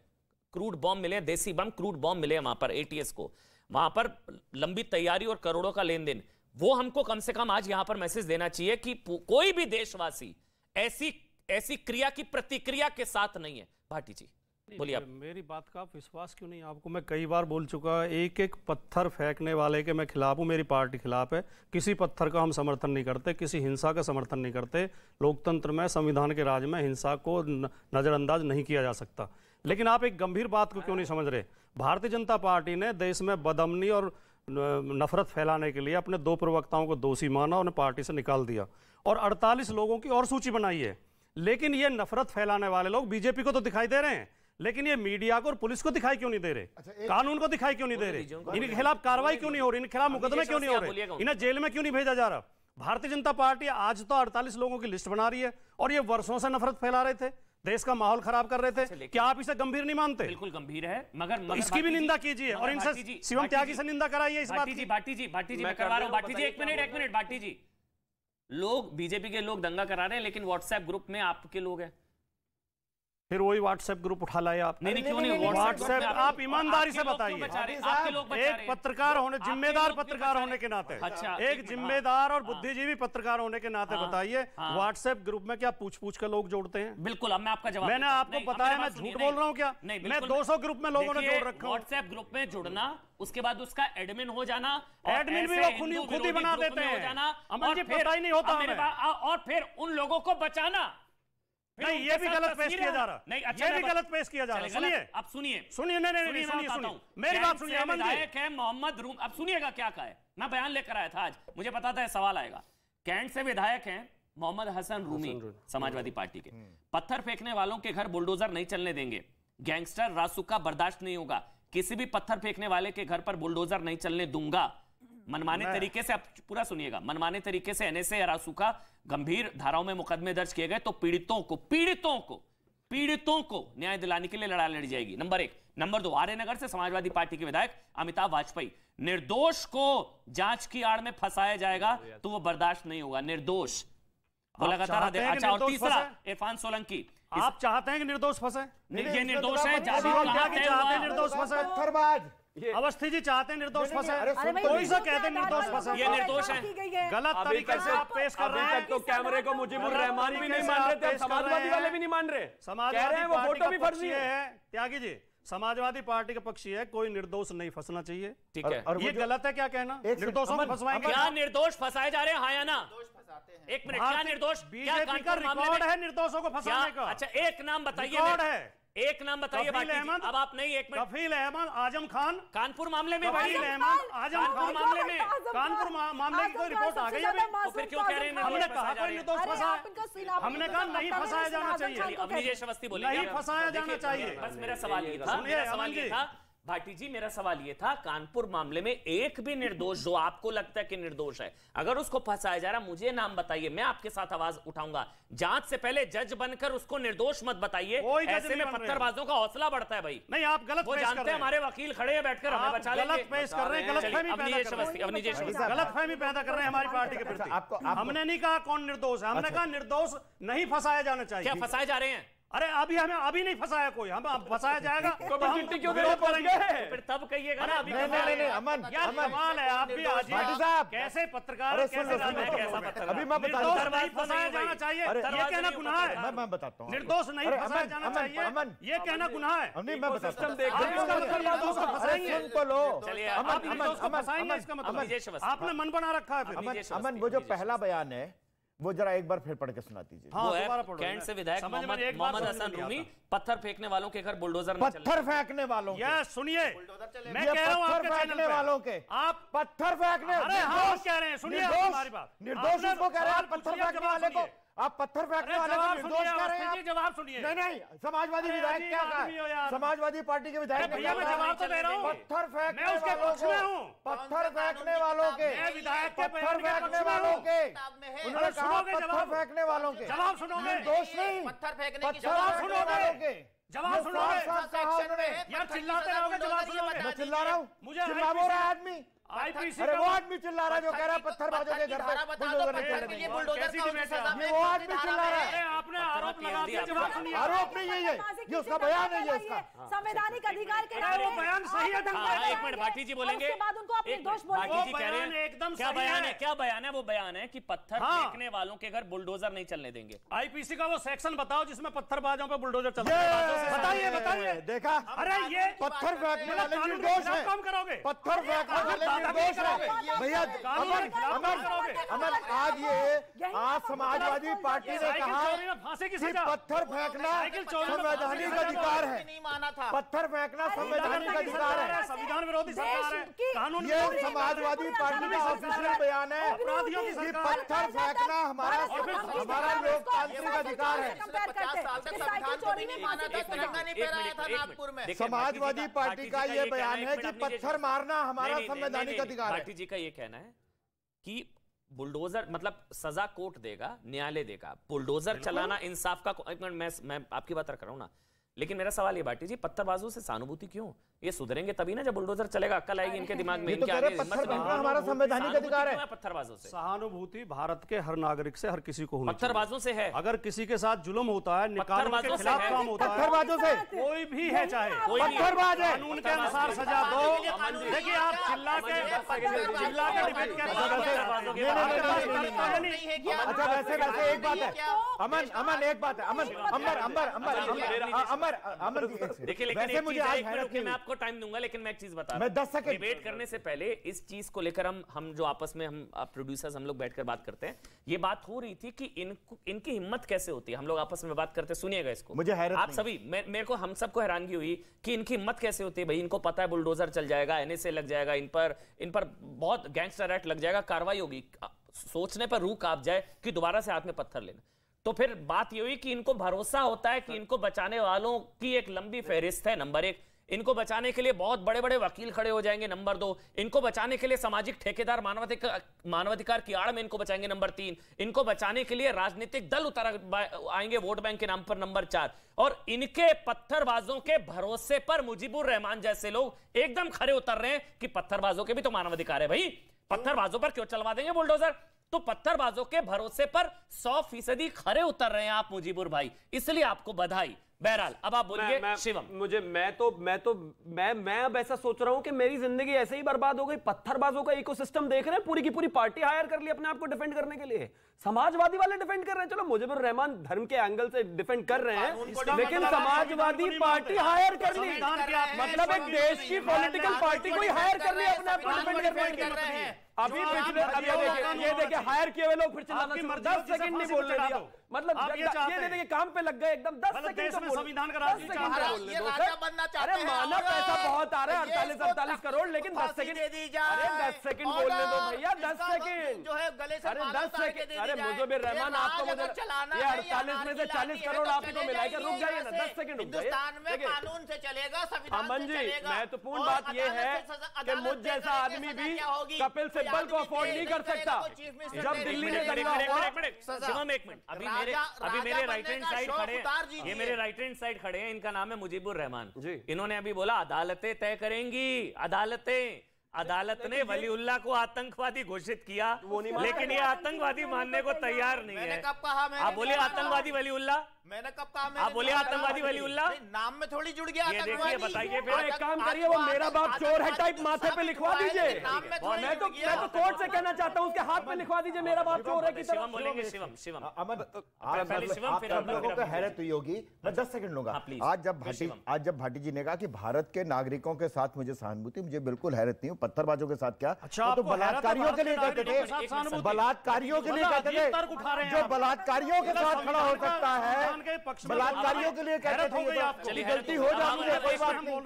A: क्रूड बॉम्ब मिले, देसी बम क्रूड बॉम्ब मिले वहां पर एटीएस को, वहां पर लंबी तैयारी और करोड़ों का लेन देन, वो हमको कम से कम आज यहां पर मैसेज देना चाहिए कि कोई भी देशवासी ऐसी क्रिया की प्रतिक्रिया के साथ नहीं है। भाटी जी बोलिए आप।
B: मेरी बात का आप विश्वास क्यों नहीं? आपको मैं कई बार बोल चुका, एक एक पत्थर फेंकने वाले के मैं खिलाफ हूं, मेरी पार्टी खिलाफ है, किसी पत्थर का हम समर्थन नहीं करते, किसी हिंसा का समर्थन नहीं करते, लोकतंत्र में, संविधान के राज में हिंसा को नजरअंदाज नहीं किया जा सकता। लेकिन आप एक गंभीर बात को क्यों नहीं समझ रहे? भारतीय जनता पार्टी ने देश में बदअमनी और नफरत फैलाने के लिए अपने 2 प्रवक्ताओं को दोषी माना और पार्टी से निकाल दिया और 48 लोगों की और सूची बनाई है। लेकिन ये नफरत फैलाने वाले लोग बीजेपी को तो दिखाई दे रहे हैं, लेकिन ये मीडिया को और पुलिस को दिखाई क्यों नहीं दे रहे? कानून को दिखाई क्यों नहीं दे रहे? इनके खिलाफ कार्रवाई क्यों नहीं हो रही? इनके खिलाफ मुकदमे क्यों नहीं हो रहे? इन्हें जेल में क्यों नहीं भेजा जा रहा? भारतीय जनता पार्टी आज तो 48 लोगों की लिस्ट बना रही है और ये वर्षों से नफरत फैला रहे थे, देश का माहौल खराब कर रहे थे। क्या आप इसे गंभीर नहीं मानते?
A: बिल्कुल गंभीर है, मगर
B: इसकी भी निंदा कीजिए और इनसे शिवम त्यागी से निंदा कराइए इस बात की।
A: भाटी जी मैं करवा रहा हूं। भाटी जी एक मिनट भाटी जी, लोग बीजेपी के लोग दंगा करा रहे हैं, लेकिन व्हाट्सएप ग्रुप में आपके लोग हैं,
B: फिर वही व्हाट्सएप ग्रुप उठा लाए आप।
A: नहीं क्यों नहीं?
B: व्हाट्सएप आप ईमानदारी से बताइए, एक पत्रकार होने, जिम्मेदार पत्रकार होने के नाते, एक जिम्मेदार और बुद्धिजीवी पत्रकार होने के नाते बताइए, व्हाट्सएप ग्रुप में क्या पूछ कर लोग जोड़ते हैं?
A: बिल्कुल, अब मैं आपका जवाब,
B: मैंने आपको बताया, मैं झूठ बोल रहा हूँ क्या? मैं 200 ग्रुप में लोगों ने जोड़ रखा हूँ।
A: व्हाट्सएप ग्रुप में जुड़ना, उसके बाद उसका एडमिन हो जाना,
B: एडमिन भी वो खुद ही बना देते हैं, अमन जी पता ही नहीं होता हमें,
A: और फिर उन लोगों को बचाना।
B: नहीं, ये भी गलत पेश किया जा रहा, नहीं अच्छा, ये भी गलत पेश किया जा रहा। सुनिए,
A: अब सुनिए,
B: सुनिए मेरी बात सुनिए। अमन जी
A: है मोहम्मद रूम, अब सुनिएगा क्या कहा है, मैं बयान लेकर आया था आज, मुझे पता था सवाल आएगा। कैंट से विधायक हैं मोहम्मद हसन रूमी, समाजवादी पार्टी के, पत्थर फेंकने वालों के घर बुलडोजर नहीं चलने देंगे, गैंगस्टर रासुका बर्दाश्त नहीं होगा, किसी भी पत्थर फेंकने वाले के घर पर बुलडोजर नहीं चलने दूंगा। मनमाने तरीके से, आप पूरा सुनिएगा, मनमाने तरीके से एनएसए या रासुका गंभीर धाराओं में मुकदमे दर्ज किए गए तो पीड़ितों को पीड़ितों को न्याय दिलाने के लिए लड़ाई लड़ी जाएगी, नंबर 1। नंबर 2, आर्यनगर से समाजवादी पार्टी के विधायक अमिताभ वाजपेयी, निर्दोष को जांच की आड़ में फंसाया जाएगा तो वो बर्दाश्त नहीं होगा, निर्दोष वो लगातार। अच्छा, और तीसरा इरफान सोलंकी,
B: आप चाहते हैं कि निर्दोष फंसे?
A: ये निर्दोष है,
B: निर्दोष फंसे। अवस्थी जी चाहते हैं निर्दोष फंसे, कोई सा कहते हैं निर्दोष फंसे?
A: ये निर्दोष है।
B: गलत तरीके से आप पेश कर रहे हैं।
C: तो कैमरे को मुजीबुर रहमान भी नहीं मान रहे थे, समाजवादी वाले भी नहीं मान रहे, कह रहे हैं वो फोटो भी फर्जी है।
B: त्यागी जी, समाजवादी पार्टी का पक्षी है, कोई निर्दोष नहीं फंसना चाहिए,
A: ठीक है।
B: ये गलत है क्या कहना? निर्दोषों को फंसवाएंगे?
A: क्या निर्दोष फंसाए जा रहे हैं, हाँ या ना? एक मिनट, क्या निर्दोष?
B: बीजेपी का रिकॉर्ड है निर्दोषों को फंसाने का?
A: अच्छा, एक नाम बताइए, एक नाम बताइए। अब आप नहीं, एक मिनट।
B: कफील अहमद, आजम खान,
A: कानपुर मामले में,
B: कफील अहमद, आजम खान
A: मामले में,
B: कानपुर मामले की कोई रिपोर्ट आ गई है?
A: तो फिर क्यों कह रहे हैं?
B: हमने कहा कोई निर्दोष फंसा, हमने कहा नहीं फंसाया जाना चाहिए।
A: अवनीश अवस्थी बोले
B: नहीं फंसाया जाना चाहिए।
A: बस मेरा सवाल ये था, भाटी जी, मेरा सवाल ये था, कानपुर मामले में एक भी निर्दोष जो आपको लगता है कि निर्दोष है, अगर उसको फंसाया जा रहा, मुझे नाम बताइए, मैं आपके साथ आवाज उठाऊंगा। जांच से पहले जज बनकर उसको निर्दोष मत बताइए, ऐसे में पत्थरबाजों का हौसला बढ़ता है भाई।
B: नहीं, आप गलत
A: वो जानते हैं हमारे वकील खड़े हैं बैठकर, हमें बचा लेंगे।
B: गलत पेश कर रहे हैं, गलतफहमी पैदा कर रहे हैं हमारी पार्टी के प्रति। हमने नहीं कहा कौन निर्दोष है, हमने कहा निर्दोष नहीं फंसाया जाना चाहिए।
A: क्या फंसाए जा रहे हैं?
B: अरे अभी हमें अभी नहीं फंसाया कोई, हम फंसाया जाएगा
C: तो हम चिट्ठी क्यों विरोध करेंगे?
A: फिर तब कहिएगा ना। अभी
D: नहीं, अमन,
B: सवाल है, आप भी आज
D: साहब
B: कैसे पत्रकार, कैसा पत्रकार?
D: अभी मैं बताता हूं,
B: नहीं फंसाया जाना चाहिए, ये कहना गुनाह है।
D: मैं बताता हूं,
B: निर्दोष नहीं फंसाया जाना चाहिए, ये कहना गुनाह है।
D: नहीं, मैं बताता हूं,
B: सुन
D: तो लो।
B: आपने मन बना रखा है।
D: अमन, वो जो पहला बयान है वो जरा एक बार फिर पढ़ के सुना दीजिए।
A: हाँ, कैंट से विधायक मोहम्मद हसन रूमी, पत्थर फेंकने वालों के घर बुलडोजर न चले।
D: पत्थर फेंकने वालों के,
B: सुनिए, मैं कह रहा हूं आपके
D: फेंकने वालों के, आप पत्थर फेंकने,
B: अरे हाँ कह रहे हैं, सुनिए हमारी बात।
D: निर्दोष को कह रहे हैं, पत्थर फेंकने वाले को आप पत्थर फेंकने वाले को निर्दोष कह रहे हैं।
B: जवाब सुनिए।
D: नहीं, समाजवादी विधायक क्या कहा है? समाजवादी पार्टी के विधायक
B: भैया, मैं जवाब तो दे रहा हूं।
D: पत्थर फेंकने
B: वालों के,
D: पत्थर फेंकने वालों के,
B: विधायक
D: पत्थर फेंकने वालों के, उन्होंने कहा पत्थर फेंकने वालों के।
B: जवाब सुनोगे?
D: निर्दोष नहीं,
F: पत्थर फेंकने की
B: जवाब
D: सुनोगे?
B: जवाब सुनोगे? यार चिल्लाते रहोगे, जवाब सुनोगे?
D: मैं चिल्ला रहा हूँ,
B: मुझे
D: चिल्ला रहा है आदमी।
B: आईपीसी
D: अरे वो आदमी चिल्ला रहा है जो कह रहा है पत्थरबाजों के घर पे बुलडोजर नहीं चलने देंगे। वो आदमी चिल्ला रहा है।
B: आपने आरोप लगा दिया, जवाब सुनिए।
D: आरोप नहीं है ये उसका बयान है, ये उसका
E: संवैधानिक अधिकार के
B: वो बयान सही है।
A: एक मिनट, भाटी जी बोलेंगे।
E: उसके बाद उनको अपने दोष बोलेंगे।
A: भाटी जी कह रहे हैं एकदम क्या बयान है? क्या बयान है? वो बयान है कि पत्थर फेंकने वालों के घर बुलडोजर नहीं चलने देंगे।
B: आईपीसी का वो सेक्शन बताओ जिसमें पत्थरबाजों पे बुलडोजर चलता है। बताइए। देखा, अरे ये पत्थर फेंकने वाले निर्दोष हैं। कम करोगे? पत्थर फेंकने वाले निर्दोष हैं भैया। अमन, आज समाजवादी पार्टी ने कहा कि पत्थर फेंकना संवैधानिक अधिकार है। पत्थर फेंकना संवैधानिक अधिकार है। संविधान विरोधी सरकार है, कानून।
D: ये समाजवादी पार्टी का ऑफिशियल बयान है कि पत्थर फेंकना हमारा लोकतांत्रिक अधिकार है। समाजवादी पार्टी का ये बयान है कि पत्थर मारना हमारा संवैधानिक अधिकार है।
A: पार्टी जी का ये कहना है कि बुलडोजर मतलब सजा कोर्ट देगा, न्यायालय देगा, बुलडोजर चलाना इंसाफ का। मैं आपकी बात कर रहा हूं ना, लेकिन मेरा सवाल ये बाटी जी, पत्थरबाजों से सहानुभूति क्यों? ये सुधरेंगे तभी ना जब बुलडोजर चलेगा, अक्ल आएगी इनके दिमाग में।
D: इनके आगे हमारा संवैधानिक अधिकार है।
A: पत्थरबाजों से
B: सहानुभूति भारत के हर नागरिक से, हर किसी को होनी चाहिए।
A: पत्थरबाजों से है।
B: अगर किसी के साथ जुल्म होता है, निकालों के खिलाफ काम होता है,
D: पत्थरबाजों से
B: कोई भी है, चाहे
D: पत्थरबाज है,
B: कानून के अनुसार सजा दो। देखिए आप चिल्ला के डिबेट के
D: अच्छा, वैसे एक बात है अमन, एक बात है अमर
A: देखिए, लेकिन मुझे आज मैं आपको टाइम दूंगा, लेकिन मैं एक चीज बता रहा हूं।
D: 10 सेकंड
A: डिबेट करने से पहले इस चीज को लेकर हम जो आपस में हम प्रोड्यूसर्स हम लोग बैठकर बात करते हैं, ये बात हो रही थी कि इनकी हिम्मत कैसे होती है। हम लोग आपस में बात करते, सुनिएगा इसको।
D: मुझे हैरत
A: आप सभी, मेरे को, हम सबको हैरानगी हुई कि इनकी हिम्मत कैसे होती है भाई। इनको पता है बुलडोजर चल जाएगा, एनएसए लग जाएगा, इन पर बहुत गैंगस्टर एक्ट लग जाएगा, कार्रवाई होगी। सोचने पर रूह कांप जाए कि दोबारा से हाथ में पत्थर लेना। तो फिर बात ये हुई कि इनको भरोसा होता है कि इनको बचाने वालों की एक लंबी फहरिस्त है, नंबर 1। इनको बचाने के लिए बहुत बड़े बड़े वकील खड़े हो जाएंगे, नंबर 2। इनको बचाने के लिए सामाजिक ठेकेदार मानवाधिकार की आड़ में इनको बचाएंगे, नंबर 3। इनको बचाने के लिए राजनीतिक दल उतर आएंगे वोट बैंक के नाम पर, नंबर 4। और इनके पत्थरबाजों के भरोसे पर मुजीबुर रहमान जैसे लोग एकदम खड़े उतर रहे हैं कि पत्थरबाजों के भी तो मानवाधिकार है भाई, पत्थरबाजों पर क्यों चलवा देंगे बुलडोजर। तो पत्थरबाजों के भरोसे पर 100% खड़े उतर रहे हैं आप मुजीबुर भाई, इसलिए आपको बधाई। बहरहाल अब आप बोलिए शिवम।
C: मैं अब ऐसा सोच रहा हूं कि मेरी जिंदगी ऐसे ही बर्बाद हो गई। पत्थरबाजों का इकोसिस्टम देख रहे हैं, पूरी की पूरी पार्टी हायर कर ली अपने आप को डिफेंड करने के लिए। समाजवादी वाले डिफेंड कर रहे हैं, चलो मुजीबुर रहमान धर्म के एंगल से डिफेंड कर रहे हैं, लेकिन समाजवादी पार्टी हायर कर ली, मतलब एक देश की पॉलिटिकल पार्टी को ही हायर कर ली अपने आप को डिफेंड करने के लिए। अभी पिछले ये देखिए हायर किए हुए लोग फिर चिल्लाना, 10 सेकंड नहीं बोलने दिया, मतलब ये देखिए काम पे लग गए एकदम, 10 सेकंड तो
B: संविधान का राज
C: बनना चाहते हैं। अरे माना पैसा बहुत आ रहा है, 48 करोड़, लेकिन 10 सेकंड, अरे 10 सेकंड बोलने दो भैया, 10 सेकंड जो है गले से, अरे 10 सेकंड। अरे मुजीबुर रहमान आपको मुझे ये 48 में से 40 करोड़ आपको मिला है, रुक जाइए ना, 10 सेकंड रुक जाइए।
F: हिंदुस्तान में कानून से चलेगा, संविधान से चलेगा।
C: महत्वपूर्ण बात ये है कि मुझ जैसा आदमी भी कपिल सिब्बल को अफोर्ड नहीं कर सकता। जब दिल्ली में
A: शिवम एक मिनट, अभी मेरे राइट हैंड साइड खड़े हैं, ये मेरे राइट हैंड साइड खड़े हैं, इनका नाम है मुजीबुर रहमान। इन्होंने अभी बोला अदालतें तय करेंगी, अदालत ने वलीउल्लाह को आतंकवादी घोषित किया, लेकिन ये आतंकवादी मानने को तैयार नहीं है। आप बोले आतंकवादी वलीउल्लाह,
F: मैंने कब कहा?
A: आप बोले आतंकवादी वलीउल्लाह,
F: नाम में थोड़ी जुड़ गया।
A: ये देखिए बताइए फिर।
C: एक काम करिए, वो मेरा बाप चोर है टाइप माथे पे लिखवा दीजिए। मैं तो कोर्ट से कहना चाहता हूँ, उसके हाथ पे लिखवा दीजिए मेरा बाप चोर है की तरह।
A: बोलेंगे शिवम।
D: अमन, आप लोगों को हैरत हुई होगी, मैं 10 सेकंड लूंगा। आज जब भाटी जी ने कहा कि भारत के नागरिकों के साथ मुझे सहानुभूति, मुझे बिल्कुल हैरत नहीं, पत्थरबाजों के साथ क्या, तो बलात्कारियों के लिए कहते थे, बलात्कारियों के लिए कहते थे, जो बलात्कारियों के साथ खड़ा हो सकता है, बलात्कारियों के लिए कहते थे, गलती हो जाती है, कोई बात नहीं,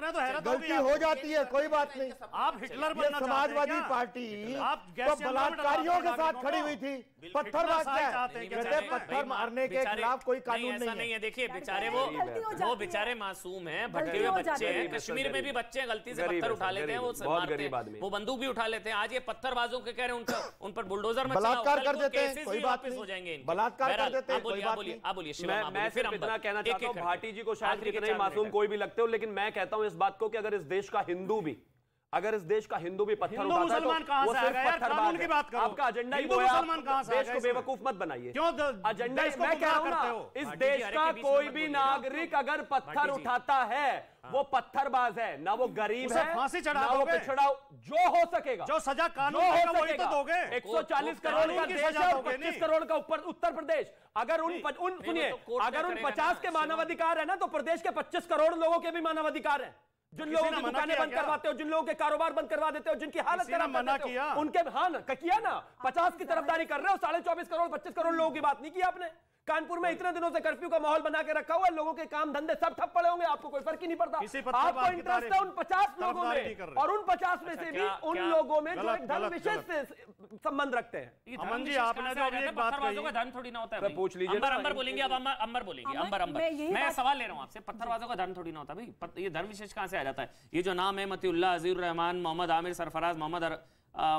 D: गलती हो जाती है, कोई बात नहीं।
B: आप हिटलर बनना
D: समाजवादी पार्टी तो बलात्कारियों के साथ खड़ी हुई थी, पत्थरबाज कहते पत्थर मारने के खिलाफ कोई कानून नहीं है।
A: देखिए बेचारे वो बेचारे मासूम हैं, भटके हुए बच्चे हैं, कश्मीर में भी बच्चे गलती से पत्थर उठा लेते हैं, वो बंदूक भी उठा लेते हैं। आज ये पत्थरबाजों के कह रहे हैं उन पर बुलडोजर में
D: बलात्कार कर देते हैं, कोई बात
A: नहीं, हो जाएंगे
D: बलात्कार कर देते हैं, कोई बात नहीं।
A: आप बोलिए शिवम।
C: मैं सिर्फ इतना कहना चाहता हूं, भाटी जी को शायद कितने मासूम कोई भी लगते हो, लेकिन मैं कहता हूं इस बात को कि अगर इस देश का हिंदू भी पत्थर उठाता है तो वो सिर्फ पत्थरबाज है। आपका एजेंडा ही वो है, देश को बेवकूफ मत बनाइए। एजेंडा मैं कह रहा हूं ना, इस देश का कोई भी नागरिक अगर पत्थर उठाता है वो पत्थरबाज है, ना वो गरीब है,
B: फांसी चढ़ा
C: ना वो पिछड़ा, जो हो सकेगा,
B: जो सजा कानून हो वही तो दोगे।
C: 140 करोड़ का देश है और 25 करोड़ का उत्तर प्रदेश। अगर सुनिए, अगर उन 50 के मानवाधिकार है ना, तो प्रदेश के 25 करोड़ लोगों के भी मानवाधिकार है। जिन लोगों की दुकानें बंद करवाते हो, जिन लोगों के कारोबार बंद करवा देते हो, जिनकी हालत खराब
B: मना किया
C: उनके, हाँ ना किया ना, 50 की तरफदारी कर रहे हो, 24.5 करोड़ 25 करोड़ लोगों की बात नहीं की आपने। कानपुर में इतने दिनों से कर्फ्यू का माहौल बना के रखा हुआ है, लोगों के काम धंधे सब ठप पड़े होंगे, आपको कोई फर्क ही नहीं पड़ता। आपको इंटरेस्ट है उन 50 लोगों में, और उन 50 में से भी उन लोगों में जो एक धर्म विशेष से संबंध रखते हैं।
A: अमन जी आपने जो अभी एक बात कही, का धर्म थोड़ी ना होता है, पूछ लीजिए। अंबर बोलेंगे, अब अंबर बोलेंगे। अंबर मैं सवाल ले रहा हूं आपसे, पत्थरबाजों का धर्म थोड़ी ना होता भाई, ये धर्म विशेष कहां से आ जाता है? ये जो नाम है मतीउल्लाह, अजीजुर रहमान, मोहम्मद आमिर सरफराज, मोहम्मद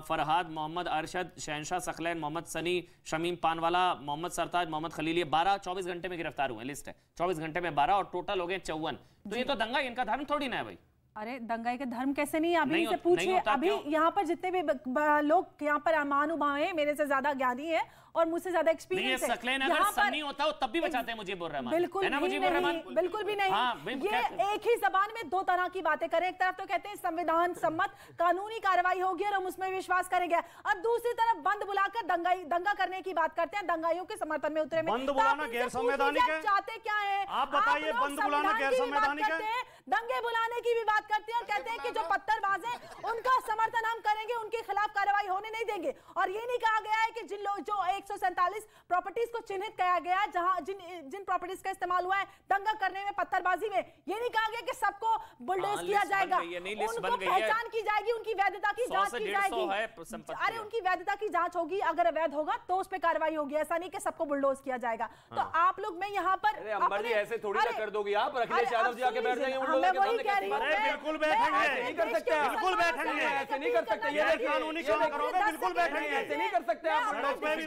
A: फरहाद, मोहम्मद अरशद, शहनशाह सकलैन, मोहम्मद सनी, शमीम पानवाला, मोहम्मद सरताज, मोहम्मद खलील, ये 24 घंटे में गिरफ्तार हुए, लिस्ट है 24 घंटे में 12 और टोटल हो गए 54। तो ये तो दंगा, इनका धर्म थोड़ी ना है भाई।
E: अरे दंगाई का धर्म कैसे नहीं? अभी से पूछिए, अभी यहाँ पर जितने भी लोग यहाँ पर महानुभाव हैं, मेरे से ज्यादा ज्ञानी है और मुझसे ज्यादा एक्सपीरियंस है।
A: सकलैन अगर सन्नी होता हो तब भी बचाते हैं मुजीबुर रहमान।
E: बिल्कुल नहीं, बिल्कुल भी नहीं। ये एक ही जबान में दो तरह की बातें करें। एक तरफ तो कहते हैं संविधान सम्मत कानूनी कार्रवाई होगी और हम उसमें विश्वास करेंगे, और दूसरी तरफ बंद बुलाकर दंगा करने की बात करते हैं, दंगाइयों के समर्थन में उतरे।
B: बंद बुलाना गैर संवैधानिक है?
E: चाहते क्या है
B: आप बताइए? बंद बुलाना गैर संवैधानिक है?
E: दंगे बुलाने की भी बात करते हैं और कहते हैं कि जो पत्थरबाज हैं उनका समर्थन हम करेंगे, उनके खिलाफ कार्रवाई होने नहीं देंगे। और ये नहीं कहा गया है कि जिन लोग जो एक 147 प्रॉपर्टीज को चिन्हित किया गया जहां जिन प्रॉपर्टीज का इस्तेमाल हुआ है दंगा करने में, पत्थरबाजी में। ये नहीं कहा गया कि सबको बुलडोज किया जाएगा, उनको पहचान की जाएगी, उनकी वैधता की जांच की जाएगी। अरे उनकी वैधता की जांच होगी, अगर अवैध होगा तो उस पर कार्रवाई होगी, ऐसा नहीं कि सबको बुलडोज किया जाएगा। तो आप लोग में यहाँ पर
C: ऐसे थोड़ी ना कर दोगी आप, अखिलेश यादव जी आके बैठ जाएंगे,
B: बिल्कुल बैठेंगे,
C: नहीं कर सकते, बिल्कुल बैठेंगे, ऐसे नहीं कर सकते, ये कानूनी काम करोगे, बिल्कुल बैठेंगे, ऐसे नहीं कर सकते आप। अखिलेश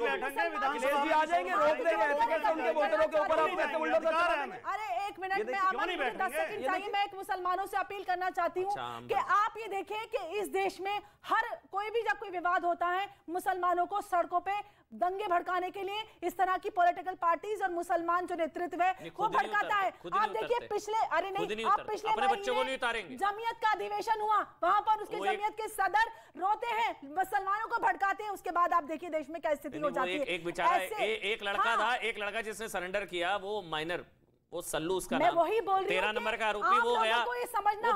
C: जी आ जाएंगे, रोक देंगे, ऐसे कैसे उनके वोटरों के ऊपर आप कैसे बुलडोजर कर रहे हैं?
E: अरे एक मिनट में आप 10 सेकंड चाहिए। मैं एक मुसलमानों से अपील करना चाहती हूँ कि आप ये देखें कि इस देश में हर कोई भी जब कोई विवाद होता है, मुसलमानों को सड़कों पे दंगे भड़काने के लिए इस तरह की पॉलिटिकल पार्टीज और मुसलमान जो नेतृत्व है वो भड़काता है। आप देखिए पिछले, अरे नहीं, आप पिछले जमीयत का अधिवेशन हुआ, वहां पर उसके जमीयत के सदर रोते हैं, मुसलमानों को भड़काते हैं, उसके बाद आप देखिए देश में क्या स्थिति हो जाती है।
A: एक बेचारा एक लड़का था, एक लड़का जिसने सरेंडर किया, वो माइनर, वो सल्लू उसका
E: नाम, वही बोल रही
A: 13 नंबर का आरोपी वो गया, वो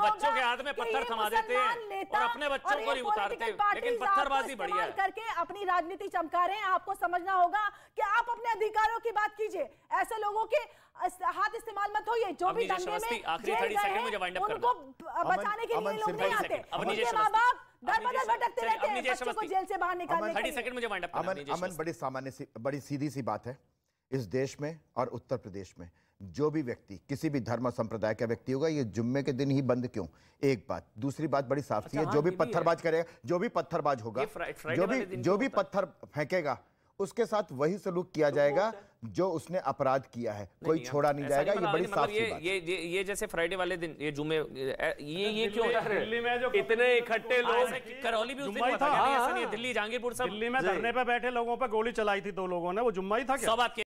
A: बच्चों के हाथ में पत्थर थमा देते हैं और अपने बच्चों को नहीं उतारते, लेकिन पत्थरबाजी बढ़िया है
E: करके अपनी राजनीति चमका रहे हैं। आपको समझना होगा कि आप अपने अधिकारों की बात कीजिए, ऐसे लोगों के हाथ इस्तेमाल मत होइए जो भी दंगे में
A: आखिरी 30 सेकंड मुझे वाइंड अप
E: उनको बचाने के लिए लोग नहीं आते, उनके माँ बाप दर-बदर भटकते रहते हैं, बच्चों को जेल से बाहर निकालने के लिए।
A: 30 सेकंड मुझे वाइंड अप करना।
D: अमन, बड़ी सामान्य सी, बड़ी सीधी सी बात है, इस देश में और उत्तर प्रदेश में जो भी व्यक्ति किसी भी धर्म और संप्रदाय का व्यक्ति होगा, ये जुम्मे के दिन ही बंद क्यों? एक बात। दूसरी बात बड़ी साफ सी है, जो भी पत्थरबाज करेगा, जो भी पत्थरबाज होगा, जो भी पत्थर फेंकेगा, उसके साथ वही सलूक किया जाएगा जो उसने अपराध किया है, कोई छोड़ा नहीं जाएगा। ये बड़ी साफ सी बात है।
A: ये जैसे फ्राइडे वाले दिन, ये जुम्मे, ये क्यों
C: दिल्ली में जो इतने इकट्ठे लोग,
A: करौली भी उस दिन हुआ था, ऐसा नहीं है, दिल्ली जहांगीरपुर सब
B: दिल्ली में धरने पे बैठे लोगों पे गोली चलाई थी 2 लोगों ने, वो जुम्मा ही था क्या?
A: सब